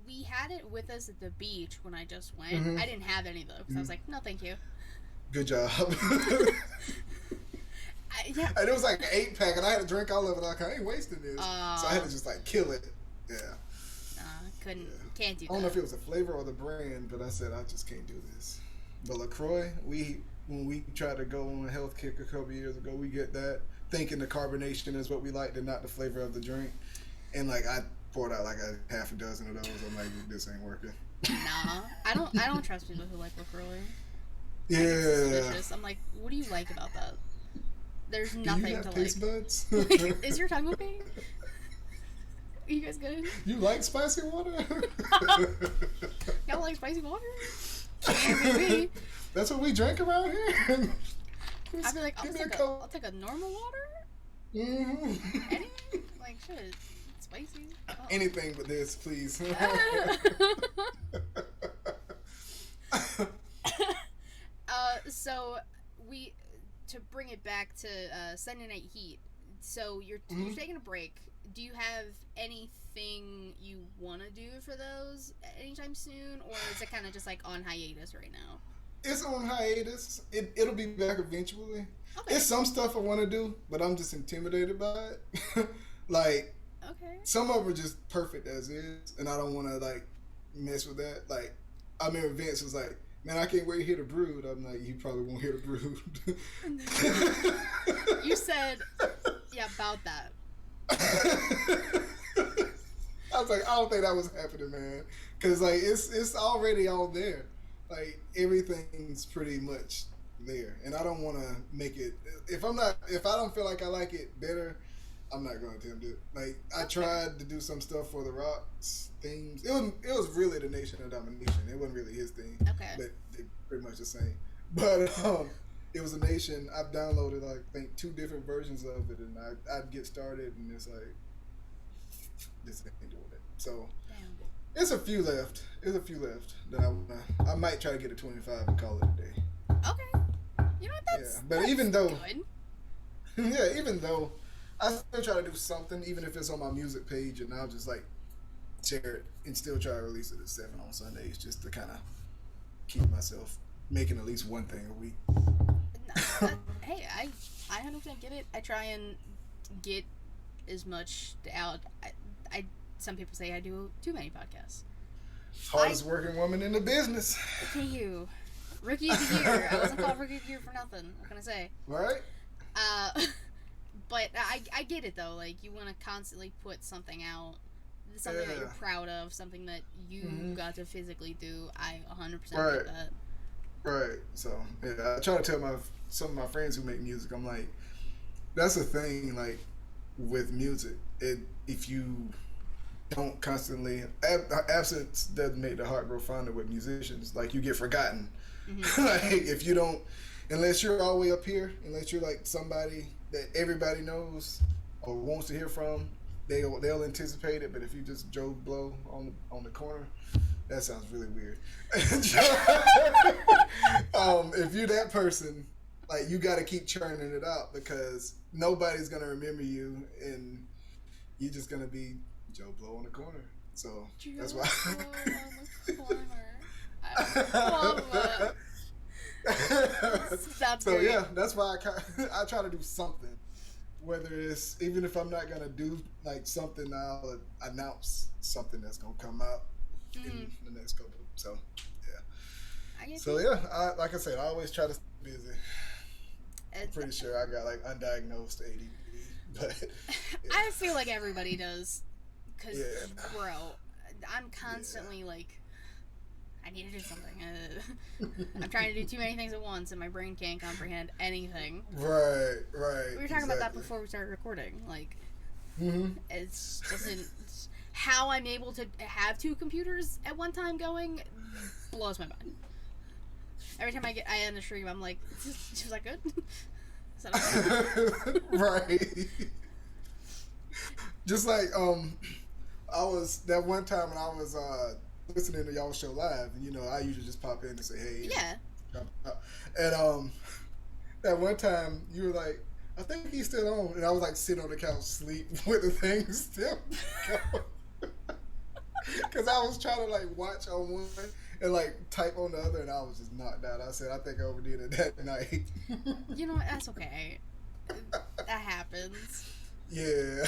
We had it with us at the beach when I just went. I didn't have any though because I was like, no, thank you. Good job. Yeah. And it was like an 8-pack, and I had to drink all of it. Like, I ain't wasting this, so I had to just like kill it. Yeah. Can't do that. I don't know if it was the flavor or the brand, but I said I just can't do this. But LaCroix, when we tried to go on a health kick a couple years ago, we get that thinking the carbonation is what we liked and not the flavor of the drink, and like I poured out like a half a dozen of those. I'm like, this ain't working. Nah, I don't trust people who like LaCroix. Yeah. I'm like, what do you like about that? There's Do nothing you have to taste like. buds? Is your tongue okay? Are you guys good? You like spicy water? Y'all like spicy water? Maybe. That's what we drink around here. I'd be like, I'll take a normal water. Anything? Like shit. Spicy. Oh. Anything but this, please. So to bring it back to Sunday Night Heat. So you're taking a break. Do you have anything you want to do for those anytime soon, or is it kind of just like on hiatus right now? It's on hiatus. It'll be back eventually. Okay. There's some stuff I want to do, but I'm just intimidated by it. Like, okay. Some of them are just perfect as is, and I don't want to like mess with that. Like, I remember Vince was like, "Man, I can't wait to hear the Brood." I'm like, "You probably won't hear the Brood." You said, yeah, about that. I was like, I don't think that was happening, man, because like it's already all there. Like everything's pretty much there, and I don't want to make it. If I don't feel like I like it better, I'm not going to attempt it. Like I tried to do some stuff for the Rock's themes. It was really the Nation of Domination. It wasn't really his theme. Okay. But they're pretty much the same. But it was a Nation. I've downloaded like I think 2 different versions of it, and I'd get started, and it's like this ain't doing it. So it's a few left. That I might try to get to 25 and call it a day. Okay. You know what? That's but that's even though good. even though I still try to do something, even if it's on my music page, and I'll just like share it and still try to release it at 7 on Sundays, just to kind of keep myself making at least one thing a week. Hey, I 100% get it. I try and get as much out. I some people say I do too many podcasts. Hardest working woman in the business. Thank you. Rookie of the year. I wasn't called Rookie of the year for nothing. What can I say? Right? But I get it though. Like you want to constantly put something out, something that you're proud of, something that you got to physically do. I 100% get that. Right. So yeah, I try to tell some of my friends who make music. I'm like, that's the thing. Like with music, if you don't constantly absence doesn't make the heart grow fonder with musicians. Like you get forgotten. Like if you don't, unless you're all the way up here, unless you're like somebody that everybody knows or wants to hear from, they'll anticipate it. But if you just Joe Blow on the corner, That sounds really weird. If you're that person, like you got to keep churning it out because nobody's gonna remember you, and you're just gonna be Joe Blow on the corner. So that's why. On the corner. I love that. That's So great. yeah, that's why I try to do something. Whether it's even if I'm not gonna do like something, I'll announce something that's gonna come out in the next couple. So yeah. So yeah, like I said, I always try to stay busy. I'm pretty sure I got like undiagnosed ADD, but yeah. I feel like everybody does, cause bro, I'm constantly Yeah. like, I need to do something. I'm trying to do too many things at once, and my brain can't comprehend anything. Right. We were talking about that before we started recording. Like, it's doesn't. How I'm able to have two computers at one time going blows my mind. Every time I end the stream, I'm like, was that good? Is that okay? Right. Just like I was that one time when I was listening to y'all show live, and you know I usually just pop in and say hey. Yeah. And that one time you were like, I think he's still on, and I was like sitting on the couch sleep with the thing still going. Because I was trying to like watch on one and like type on the other, and I was just knocked out. I said, I think I overdid it that night. You know what? That's okay. That happens. Yeah.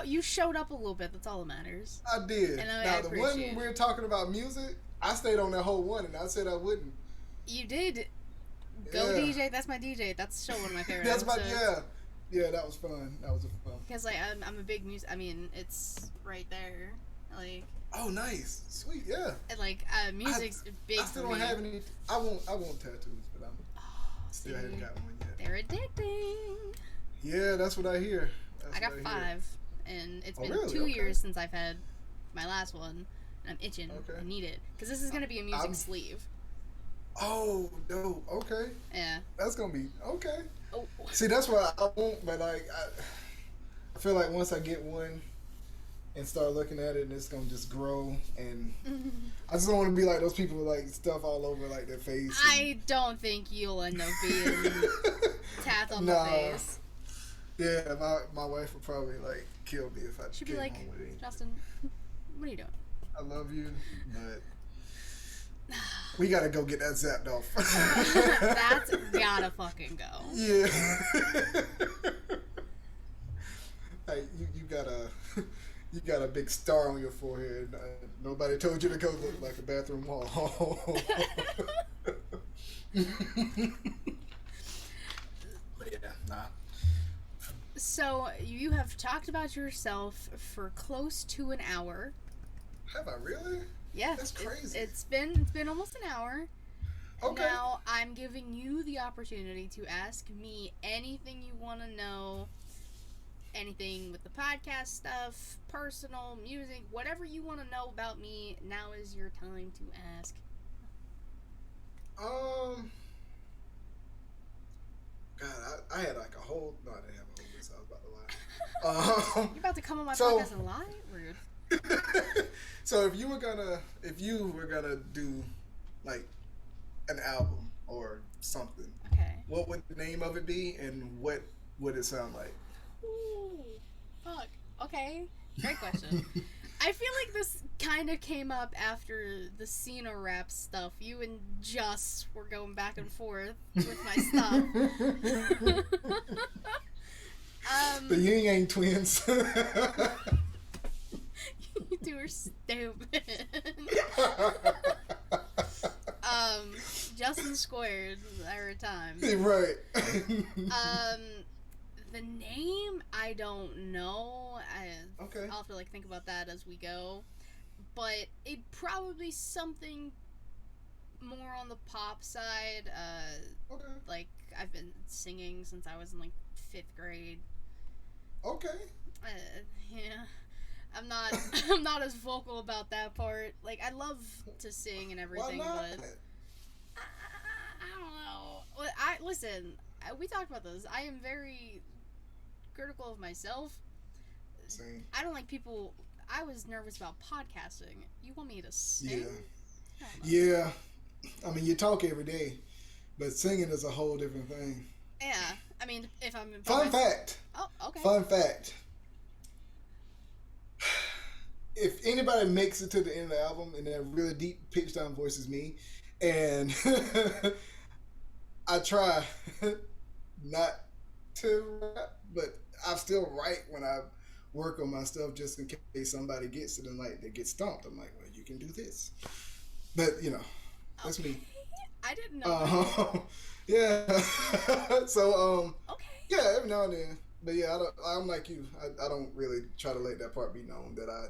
You showed up a little bit. That's all that matters. I did. And now the one we were talking about music, I stayed on that whole one, and I said I wouldn't. You did. Go DJ. That's my DJ. That's still one of my favorite. That's episodes. Yeah. That was fun. That was fun. Because like I'm a big music. I mean, it's right there. Like. Oh, nice, sweet, yeah. And like music's big. I still don't have any. I want tattoos, but still haven't got one yet. They're addicting. Yeah, that's what I hear. I got 5, and it's been really? 2 years since I've had my last one, and I'm itching. Okay. I need it because this is gonna be a music sleeve. Oh, dope. Okay. Yeah. That's gonna be okay. Oh. See, that's what I want, but like I feel like once I get one and start looking at it, and it's gonna just grow, and I just don't want to be like those people with like stuff all over like their face. I don't think you'll end up being tats on the face. Yeah, my wife would probably like kill me if I She'd be came like, home with it. Justin, what are you doing? I love you, but we gotta go get that zapped off. That's gotta fucking go. Yeah. Like you got a big star on your forehead. Nobody told you to go look like a bathroom wall. But yeah, nah. So you have talked about yourself for close to an hour. Have I really? Yeah, that's crazy. It's been almost an hour. Okay. Now I'm giving you the opportunity to ask me anything you want to know. Anything with the podcast stuff, personal, music, whatever you want to know about me, now is your time to ask. God, I had like a whole. No, I didn't have a whole list. I was about to lie. You're about to come on my podcast and lie? Rude. So if you were gonna do like an album or something, okay, what would the name of it be, and what would it sound like? Ooh, fuck. Okay, great question. I feel like this kind of came up after the Cena rap stuff. You and Just were going back and forth with my stuff. The Yin Yang twins. You two are stupid. Justin squared every time. Right. The name I don't know. Okay. I'll have to like think about that as we go. But it probably something more on the pop side. Okay. Like I've been singing since I was in like 5th grade. Okay. Yeah. I'm not as vocal about that part. Like I love to sing and everything, Why not? but I don't know. Listen. We talked about this. I am very critical of myself. Same. I don't like people. I was nervous about podcasting. You want me to sing? Yeah. I mean, you talk every day, but singing is a whole different thing. Yeah. I mean, if I'm... Fun fact. Oh, okay. Fun fact. If anybody makes it to the end of the album and that really deep pitch down voice is me, and I try not to rap, but I still write when I work on my stuff just in case somebody gets it and like they get stumped. I'm like, well, you can do this, but you know, that's me. I didn't know. Yeah. So okay. Yeah, every now and then. But yeah, I'm like you. I don't really try to let that part be known that I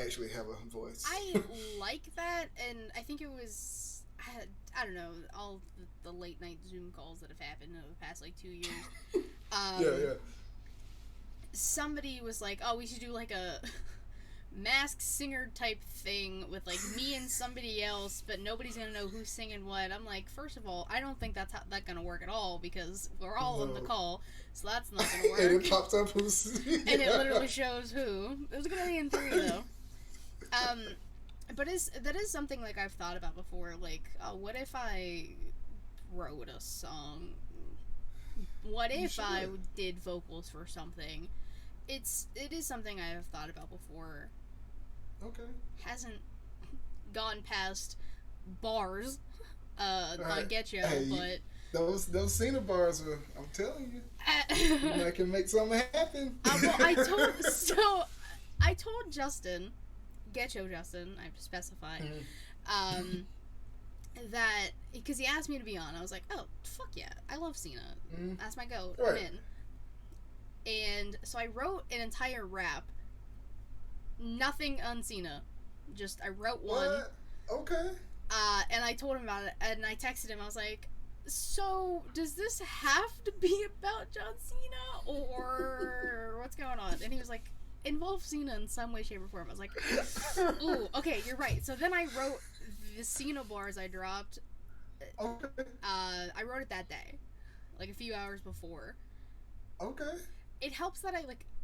actually have a voice. I like that, and I think it was I don't know, all the late night Zoom calls that have happened over the past 2 years. Yeah. Somebody was like, "Oh, we should do a masked singer type thing with me and somebody else, but nobody's gonna know who's singing what." I'm like, first of all, I don't think that's gonna work at all because we're all on the call, so that's not gonna work. And it pops up who's and it literally shows who. It was gonna be in 3 though. But that is something I've thought about before. What if I wrote a song? What if I did vocals for something? It is something I have thought about before. Okay. Hasn't gone past bars. I get you, hey, but those Cena bars are. I'm telling you, I can make something happen. Well, I told Justin, Justin, I have to specify, that because he asked me to be on, I was like, oh fuck yeah, I love Cena. That's my goat. Right. I'm in. And so I wrote an entire rap. Nothing on Cena. Just I wrote one. What? Okay. And I told him about it, and I texted him. I was like, so does this have to be about John Cena, or what's going on? And he was like, involve Cena in some way, shape, or form. I was like, ooh, okay, you're right. So then I wrote the Cena bars I dropped. Okay. I wrote it that day, a few hours before. Okay. It helps that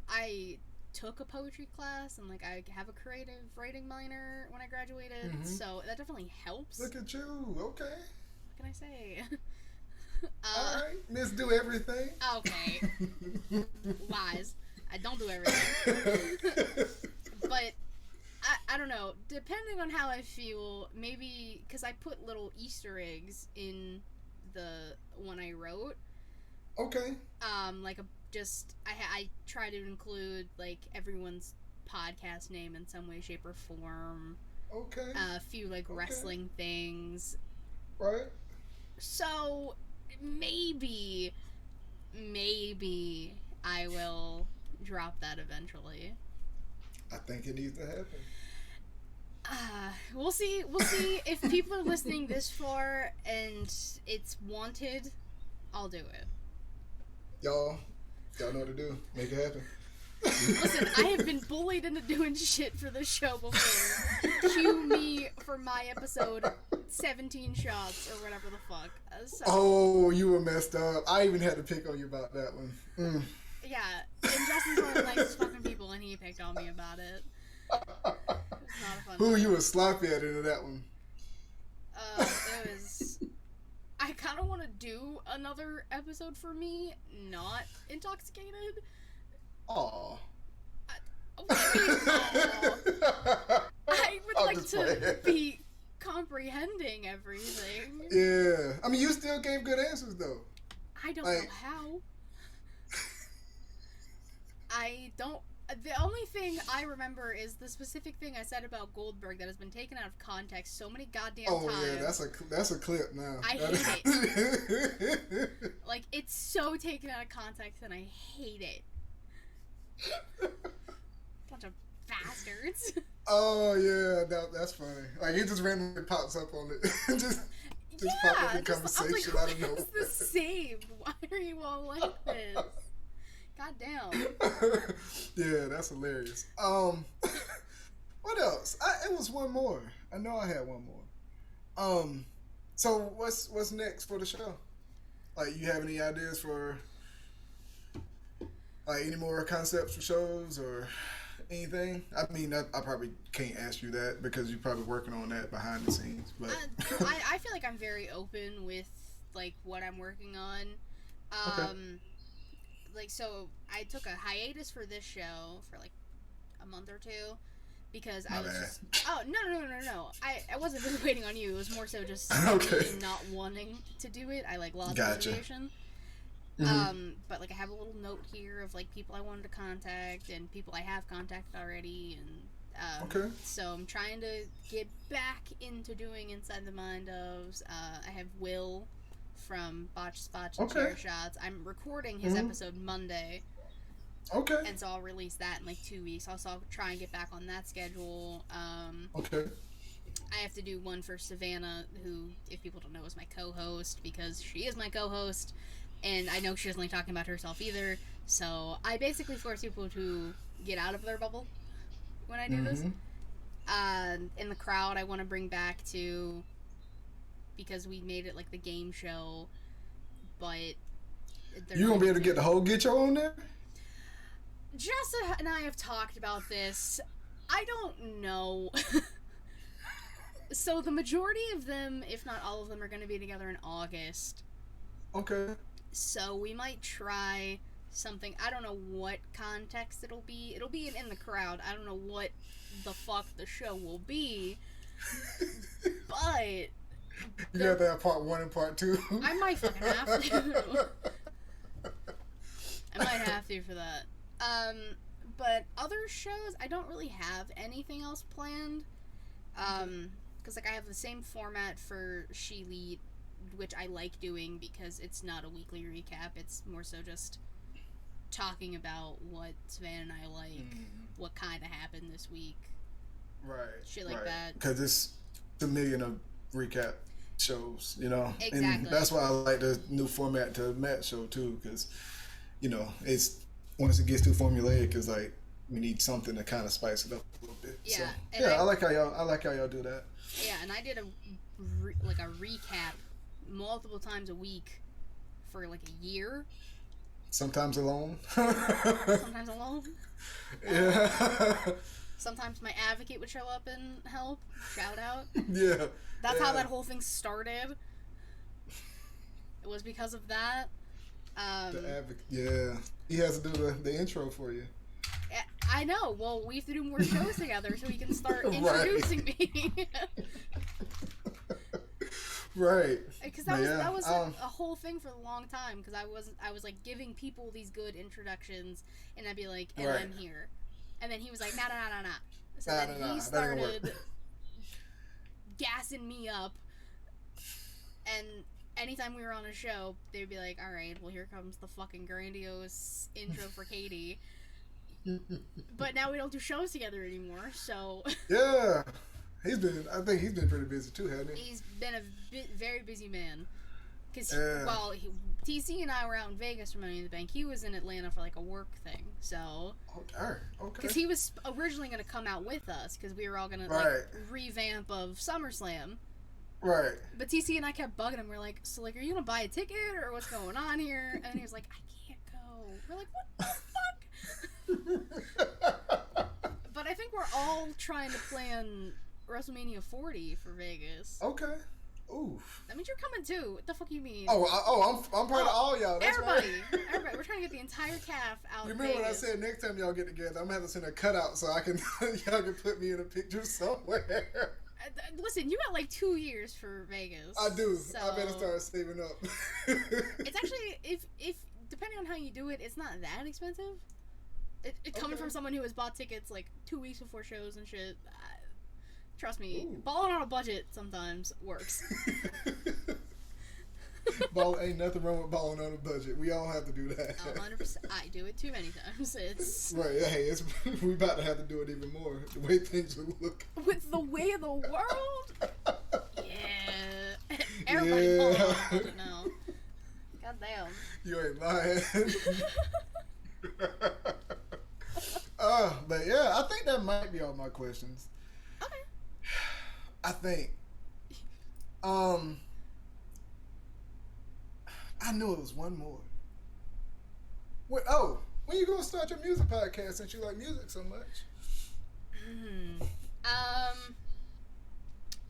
I took a poetry class and I have a creative writing minor when I graduated, so that definitely helps. Look at you. Okay. What can I say? All right, Miss Do Everything. Okay. Lies. I don't do everything. But I don't know. Depending on how I feel, maybe because I put little Easter eggs in the one I wrote. Okay. I try to include everyone's podcast name in some way, shape, or form. Okay. A few wrestling things. Right. So maybe I will drop that eventually. I think it needs to happen. We'll see if people are listening this far and it's wanted. I'll do it. Y'all know what to do. Make it happen. Listen, I have been bullied into doing shit for this show before. Cue me for my episode 17 shots or whatever the fuck. So, oh, you were messed up. I even had to pick on you about that one. Yeah, and Justin's one of the nicest fucking people, and he picked on me about it. It was not a fun Who time. you were sloppy at into that one? It was... I kind of want to do another episode for me, not intoxicated. Aww. I would like to be comprehending everything. Yeah. I mean, you still gave good answers, though. I don't know how. I don't... The only thing I remember is the specific thing I said about Goldberg that has been taken out of context so many goddamn times. Oh, yeah, that's a clip now. I hate it. It's so taken out of context, and I hate it. Bunch of bastards. Oh, yeah, that's funny. It just randomly pops up on it. just pop up in conversation out of nowhere. It's the same. Why are you all like this? God damn. Yeah, that's hilarious. What else? It was one more. I know I had one more. So what's next for the show? You have any ideas for any more concepts for shows or Anything? I mean, I probably can't ask you that because you're probably working on that behind the scenes. But I feel like I'm very open with like what I'm working on. okay, Like so, I took a hiatus for this show for like a month or two because I my was bad. just no. I wasn't really waiting on you. It was more so just Okay, me not wanting to do it. I like lost gotcha. motivation. Hmm. But like I have a little note here of like people I wanted to contact and people I have contacted already, and Okay. so I'm trying to get back into doing Inside the Mind ofs. I have Will from Botch Spots and Okay. Chair Shots. I'm recording his Hmm. episode Monday, Okay. and so I'll release that in like 2 weeks. Also, I'll try and get back on that schedule. Okay. I have to do one for Savannah, who, if people don't know, is my co-host because she is my co-host, and I know she doesn't like talking about herself either. So I basically force people to get out of their bubble when I do this. Hmm. In the crowd, I want to bring back to because we made it like the game show, but You gonna be able to get the whole get your on there? Jessica and I have talked about this. I don't know. So the majority of them, if not all of them, are going to be together in August. Okay. So we might try something. I don't know what context it'll be. It'll be in the crowd. I don't know what the fuck the show will be. But You got that part 1 and part 2. I might fucking have to. I might have to for that. But other shows, I don't really have anything else planned. Because like I have the same format for She Lead, which I like doing because it's not a weekly recap. It's more so just talking about what Savannah and I like, what kind of happened this week, Right. shit like right. that. Because it's a million of recap shows, you know. Exactly. And that's why I like the new format to Matt show too, because you know it's once it gets too formulaic, it's like we need something to kind of spice it up a little bit. Yeah. So, And I like how y'all do that. Yeah, and I did a recap multiple times a week for like a year. Sometimes alone. Sometimes alone. Yeah. Sometimes my advocate would show up and help. Shout out. Yeah. That's how that whole thing started. It was because of that. The advocate. Yeah. He has to do the intro for you. I know. Well, we have to do more shows together so he can start Right. introducing me. Right. Because that was a whole thing for a long time. Because I was like giving people these good introductions, and I'd be like, and Right. I'm here, and then he was like, nah. So Nah, then nah, he that didn't work. started gassing me up, and anytime we were on a show, they'd be like, all right, well here comes the fucking grandiose intro for Katie. But now we don't do shows together anymore, so Yeah. I think he's been pretty busy too, hasn't he? he's been a very busy man. Because Yeah. while TC and I were out in Vegas for Money in the Bank, he was in Atlanta for like a work thing. So, Oh, darn. Okay. because he was originally going to come out with us, because we were all going to Right. like revamp of SummerSlam. Right. But TC and I kept bugging him. We're like, so like, are you going to buy a ticket or what's going on here? And he was like, I can't go. We're like, what the fuck? But I think we're all trying to plan WrestleMania 40 for Vegas. Okay. Oof. That means you're coming too. What the fuck you mean? I'm part of all y'all. That's everybody, right. everybody. We're trying to get the entire calf out. You remember when I Vegas. said next time y'all get together, I'm gonna have to send a cutout so I can y'all can put me in a picture somewhere. Listen, you got like 2 years for Vegas. I do. So I better start saving up. It's actually if depending on how you do it, it's not that expensive. Coming Okay. from someone who has bought tickets like 2 weeks before shows and shit. Trust me, Ooh. balling on a budget sometimes works. Ain't nothing wrong with balling on a budget. We all have to do that. 100%. I do it too many times. It's Right. Hey, we about to have to do it even more. The way things are looking. with the way of the world. Yeah. Everybody Yeah. balling on a budget now. Goddamn. You ain't lying. But yeah, I think that might be all my questions. Okay. I think. I knew it was one more. When you gonna start your music podcast since you like music so much? Mm, I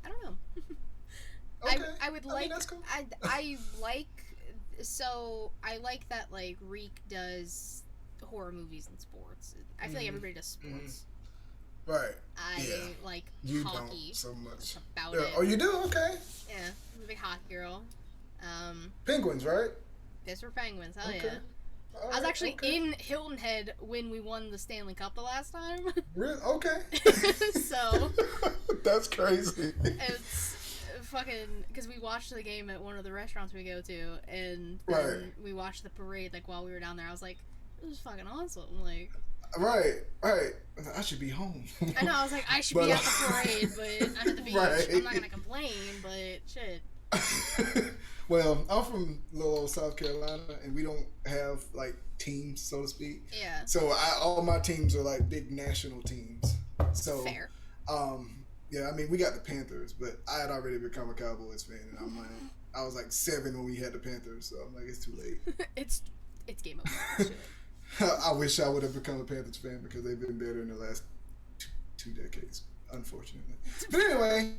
don't know. Okay. I would I like. mean, that's cool. I like. So I like that like Reek does horror movies and sports. I feel like everybody does sports. Right. I Yeah. like You hockey. don't so much. That's about Yeah. it. Oh, you do? Okay. Yeah, I'm a big hockey girl. Penguins, right? This were Penguins. Hell Okay. yeah. All I was right, actually okay. in Hilton Head when we won the Stanley Cup the last time. Really? Okay. So That's crazy. it's fucking because we watched the game at one of the restaurants we go to, and then we watched the parade like while we were down there. I was like, this is fucking awesome. Like, right. I should be home. I know. I was like, I should be at the parade, but I'm at the beach. Right. I'm not gonna complain, but shit. Well, I'm from little old South Carolina, and we don't have like teams, so to speak. Yeah. So all my teams are like big national teams. So Fair. Yeah, I mean, we got the Panthers, but I had already become a Cowboys fan, and I'm like, I was like 7 when we had the Panthers, so I'm like, it's too late. it's game over. I wish I would have become a Panthers fan because they've been better in the last two decades, unfortunately. But anyway,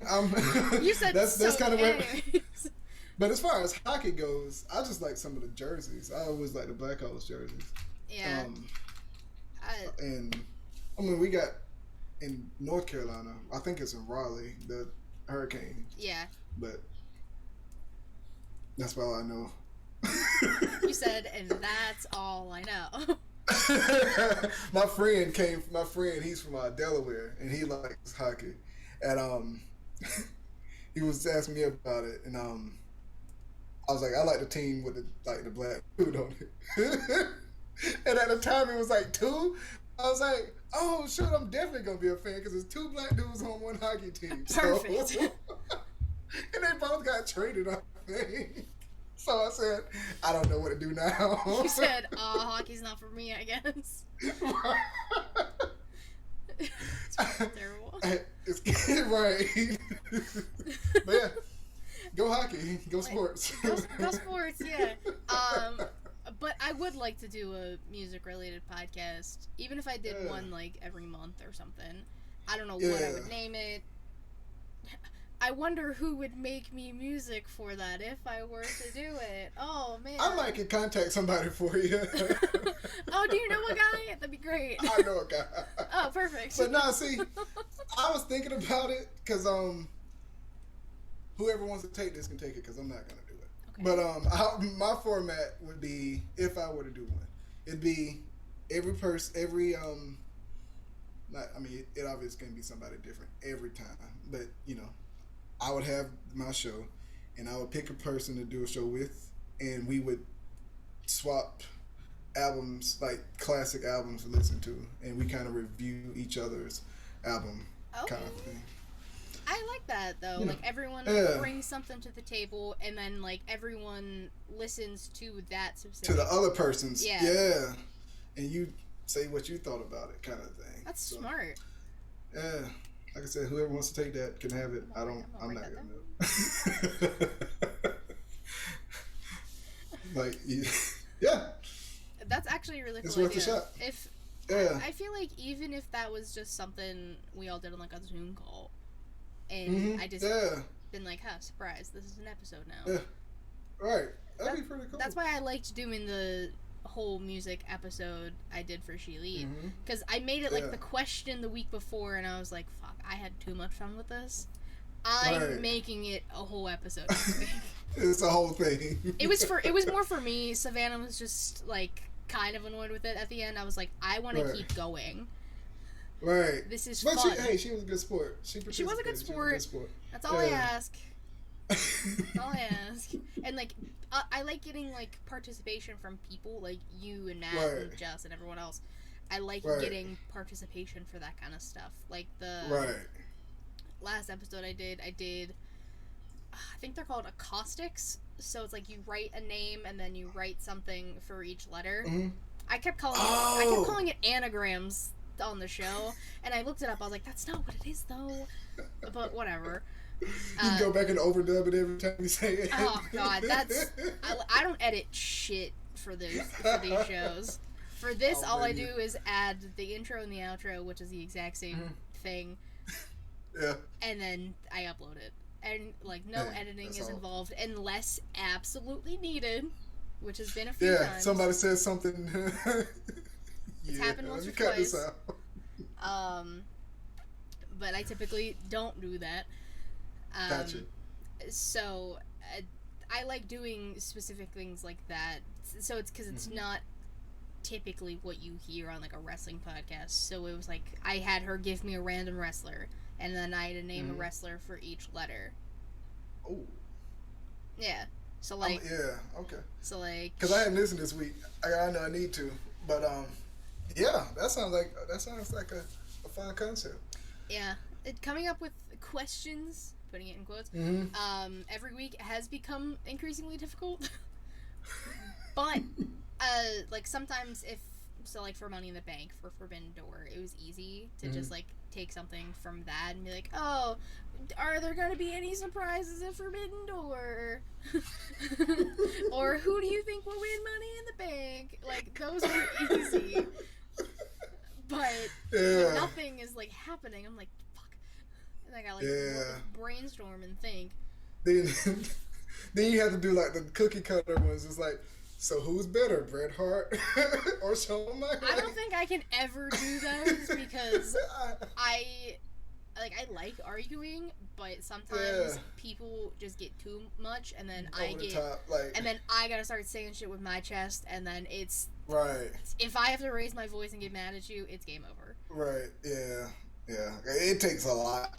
you said that's kind of where. anyways. But as far as hockey goes, I just like some of the jerseys. I always like the Blackhawks jerseys. Yeah. And I mean, we got in North Carolina. I think it's in Raleigh, the Hurricane. Yeah. But that's all I know. You said, and that's all I know. My friend, he's from Delaware, and he likes hockey. And he was asking me about it, and I was like, I like the team with the black dude on it. And at the time, it was like 2. I was like, oh, shoot, I'm definitely going to be a fan because there's 2 black dudes on one hockey team. Perfect. So, and they both got traded, I think. So I said, I don't know what to do now. You said, hockey's not for me, I guess. It's terrible. It's right. But yeah, go hockey, go sports. Go sports, yeah. But I would like to do a music-related podcast, even if I did one like every month or something. I don't know what I would name it. I wonder who would make me music for that if I were to do it. Oh, man. I might could contact somebody for you. Oh, do you know a guy? That'd be great. I know a guy. Oh, perfect. But no, see, I was thinking about it because whoever wants to take this can take it because I'm not going to do it. Okay. But my format would be, if I were to do one, it'd be it obviously can be somebody different every time. But, I would have my show, and I would pick a person to do a show with, and we would swap albums, like classic albums to listen to, and we kind of review each other's album kind of thing. I like that, though. Like, everyone brings something to the table, and then, like, everyone listens to that specific... To the other person's. Yeah. And you say what you thought about it kind of thing. That's smart. Yeah. Like I said, whoever wants to take that can have it. I'm not gonna know. Like, yeah. That's actually a really cool. It's worth a shot. I feel like even if that was just something we all did on like a Zoom call, and I just been like, surprise, this is an episode now. Yeah. Right. That'd be pretty cool. That's why I liked doing the whole music episode I did for JLan, because I made it like the question the week before, and I was like, fuck, I had too much fun with this. I'm making it a whole episode. It's a whole thing. It was more for me. Savannah was just like kind of annoyed with it at the end. I was like, I want to keep going. Right. This is fun. She was a good sport. She was a good sport. That's all I ask. That's all I ask. And like, I like getting like participation from people like you and Matt and Jess and everyone else. I like getting participation for that kind of stuff. Like the last episode I did. I think they're called acoustics. So it's like you write a name and then you write something for each letter. I kept calling it anagrams on the show, and I looked it up. I was like, that's not what it is though. But whatever. You can go back and overdub it every time you say it. Oh god, I don't edit shit for these shows. For this, all I do is add the intro and the outro, which is the exact same thing. Yeah. And then I upload it. And, like, no editing is all. involved unless absolutely needed, which has been a few Yeah, times. somebody says something. It's happened once or cut twice. This out. But I typically don't do that. Gotcha. So I like doing specific things like that. So it's because it's not typically what you hear on like a wrestling podcast. So it was like I had her give me a random wrestler, and then I had to name a wrestler for each letter. Oh. Yeah. So like. Yeah. Okay. So like. Because I haven't listened this week. I know I need to, but yeah, that sounds like a fun concept. Yeah, coming up with questions, putting it in quotes, every week has become increasingly difficult. But like sometimes like for Money in the Bank for Forbidden Door, it was easy to just like take something from that and be like, oh, are there going to be any surprises at Forbidden Door? Or who do you think will win Money in the Bank? Like, those are easy. But when nothing is like happening, I'm like, fuck. And I got like brainstorm and think. Then you have to do like the cookie cutter ones. It's like, so who's better, Bret Hart or Shawn Michaels? I don't think I can ever do those because I like arguing, but sometimes people just get too much, and then and then I gotta start saying shit with my chest, and then it's right. If I have to raise my voice and get mad at you, it's game over. Right. Yeah. Yeah. It takes a lot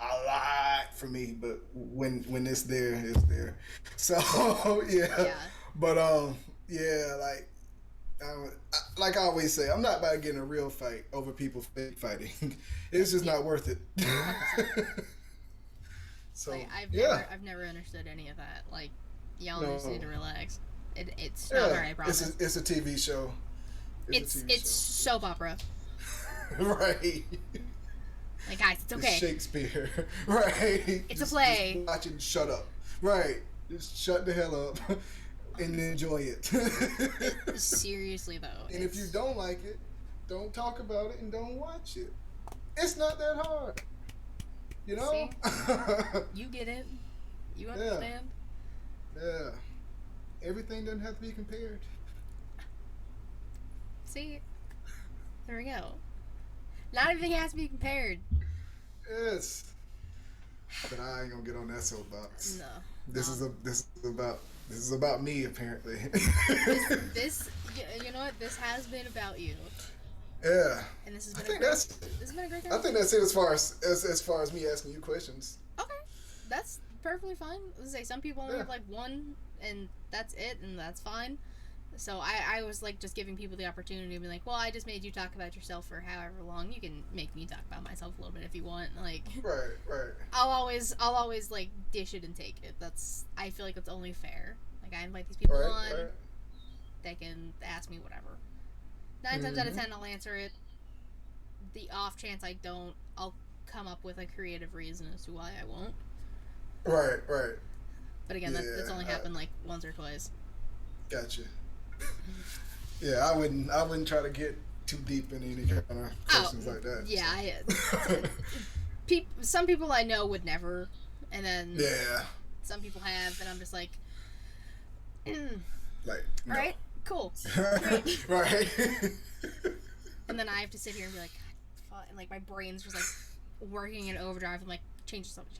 for me, but when it's there, it's there. So yeah. But yeah, like I always say, I'm not about to get in a real fight over people fake fighting. It's just not worth it. So like, I've never understood any of that. Like, y'all just need to relax. It's not alright, promise. It's a TV show. It's soap opera. Right. Like, guys, it's okay. It's Shakespeare. Right. It's a play. Just watch it and shut up. Right. Just shut the hell up. And enjoy it. Seriously, though. And if you don't like it, don't talk about it and don't watch it. It's not that hard. You know? See? You get it. You understand? Yeah. Everything doesn't have to be compared. See? There we go. Not everything has to be compared. Yes. But I ain't gonna get on that soapbox. No. This is about me, apparently. this you know what? This has been about you. Yeah. And this has been this has been a great I think that's it as far as me asking you questions. Okay. That's perfectly fine. Let's say some people only have like one and that's it, and that's fine. So I was like just giving people the opportunity to be like, well, I just made you talk about yourself for however long. You can make me talk about myself a little bit if you want. Like, right. I'll always like dish it and take it. I feel like it's only fair. Like, I invite these people on. Right. They can ask me whatever. 9 times out of 10, I'll answer it. The off chance I don't, I'll come up with a creative reason as to why I won't. Right. But again, that's only happened like once or twice. Gotcha. Yeah, I wouldn't try to get too deep in any kind of questions like that. Yeah, so. Some people I know would never, and then some people have, and I'm just like, like, no. All right, cool, right. And then I have to sit here and be like, God, and like my brain's just like working in overdrive. I'm like, change the subject.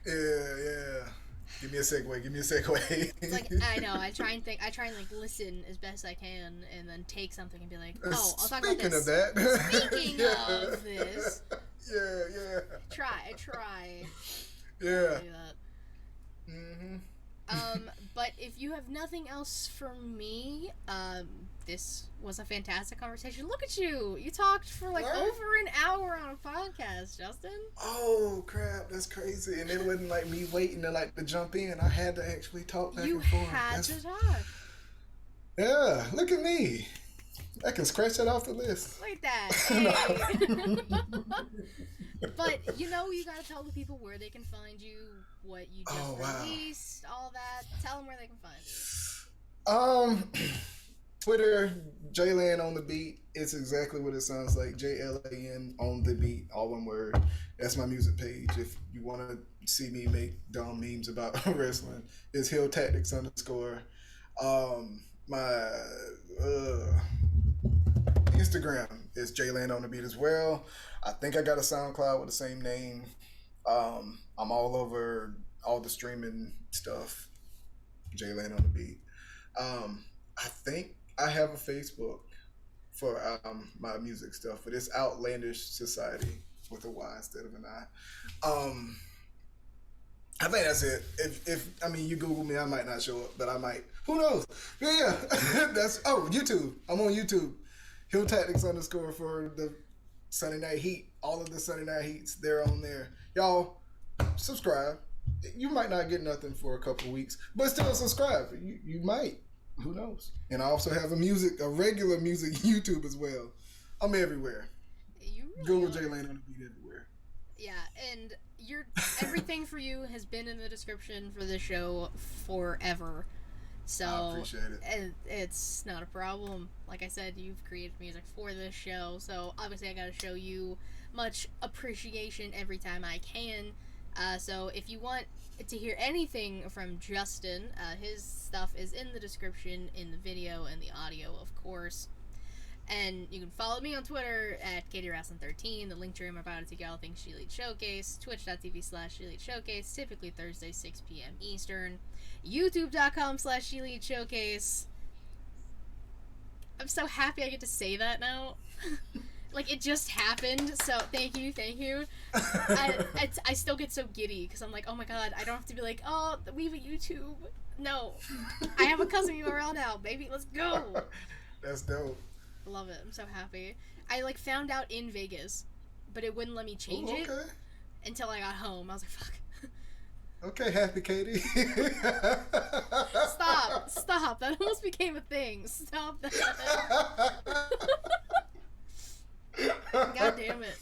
Yeah. Give me a segue. It's like, I know, I try and like listen as best I can, and then take something and be like, oh, I'll talk about this. Speaking of this. Yeah. I try. Yeah. Do that. But if you have nothing else for me, this was a fantastic conversation. Look at you! You talked for like over an hour on a podcast, Justin. Oh crap, that's crazy! And it wasn't like me waiting to jump in. I had to actually talk back and forth. You had to talk. Yeah, look at me. I can scratch that off the list. Like that. Hey. But you gotta tell the people where they can find you, what you just released, all that. Tell them where they can find you. Twitter, JLan on the beat. It's exactly what it sounds like. JLan on the beat, all one word. That's my music page. If you want to see me make dumb memes about wrestling, it's Hill Tactics underscore. My Instagram is JLan on the beat as well. I think I got a SoundCloud with the same name. I'm all over all the streaming stuff. JLan on the beat. I think I have a Facebook for my music stuff, but it's Outlandish Society with a Y instead of an I. I think that's it. If I mean you Google me, I might not show up, but I might. Who knows? Yeah, that's YouTube. I'm on YouTube. Hill Tactics underscore for the Sunday Night Heat. All of the Sunday Night Heats, they're on there. Y'all subscribe. You might not get nothing for a couple of weeks, but still subscribe. You might. Who knows? And I also have a regular music YouTube as well. I'm everywhere. You really Google are. JLan on the beat everywhere. Yeah, and everything for you has been in the description for the show forever. So I appreciate it. It's not a problem. Like I said, you've created music for this show, so obviously I gotta show you much appreciation every time I can. So if you want to hear anything from Justin, his stuff is in the description, in the video and the audio, of course. And you can follow me on Twitter at KatieRasslin13. The link to my about to take all things She Leads Showcase. Twitch.tv/She Leads Showcase. Typically Thursday, 6 p.m. Eastern. YouTube.com/She Leads Showcase. I'm so happy I get to say that now. Like, it just happened, so thank you. I still get so giddy, because I'm like, oh my god, I don't have to be like, oh, we have a YouTube. No. I have a custom URL now, baby, let's go. That's dope. Love it. I'm so happy. I found out in Vegas, but it wouldn't let me change it until I got home. I was like, fuck. Okay, happy Katie. Stop. That almost became a thing. Stop that. God damn it.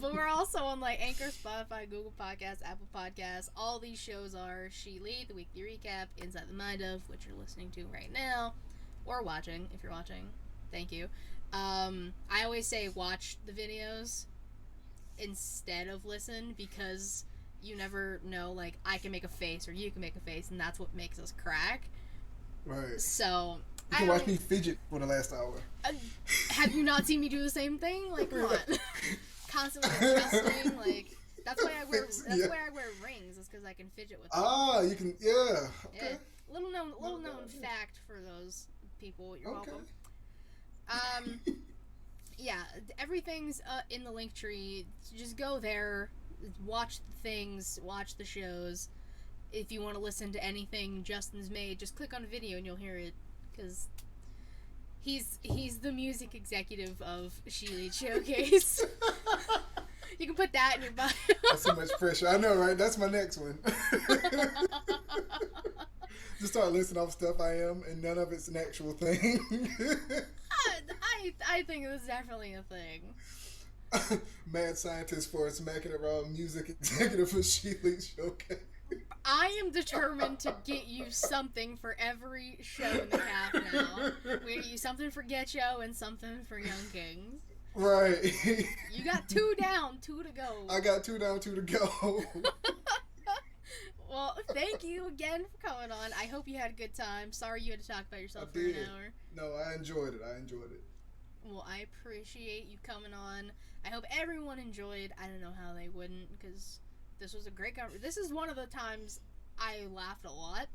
But we're also on Anchor, Spotify, Google Podcasts, Apple Podcasts. All these shows are She Lead, the weekly recap, Inside the Mind of, which you're listening to right now. Or watching, if you're watching. Thank you. I always say watch the videos instead of listen, because you never know, I can make a face or you can make a face, and that's what makes us crack. Right. So, you can watch me fidget for the last hour. Have you not seen me do the same thing? Come on. Constantly adjusting, that's why I wear rings, is because I can fidget with them. You can, yeah. Okay. Yeah. Little known fact for those people. You're welcome. Yeah, everything's in the link tree. Just go there, watch the things, watch the shows. If you want to listen to anything Justin's made, just click on a video and you'll hear it, because he's the music executive of She Leads Showcase. You can put that in your bio. That's so much pressure. I know, right? That's my next one. Just start listing off stuff I am, and none of it's an actual thing. I think it's definitely a thing. Mad scientist for Smacking It Raw, music executive for She Leads Showcase. I am determined to get you something for every show in the calf now. We get you something for Get Yo and something for Young Kings. Right. You got 2 down, 2 to go. I got 2 down, 2 to go. Well, thank you again for coming on. I hope you had a good time. Sorry you had to talk about yourself for an hour. No, I enjoyed it. Well, I appreciate you coming on. I hope everyone enjoyed. I don't know how they wouldn't, because this was a great conversation. This is one of the times I laughed a lot,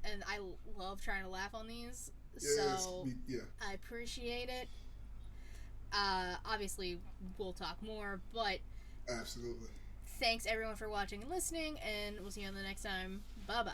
and I love trying to laugh on these. Yes, so I appreciate it. Obviously, we'll talk more, but absolutely. Thanks everyone for watching and listening, and we'll see you on the next time. Bye-bye.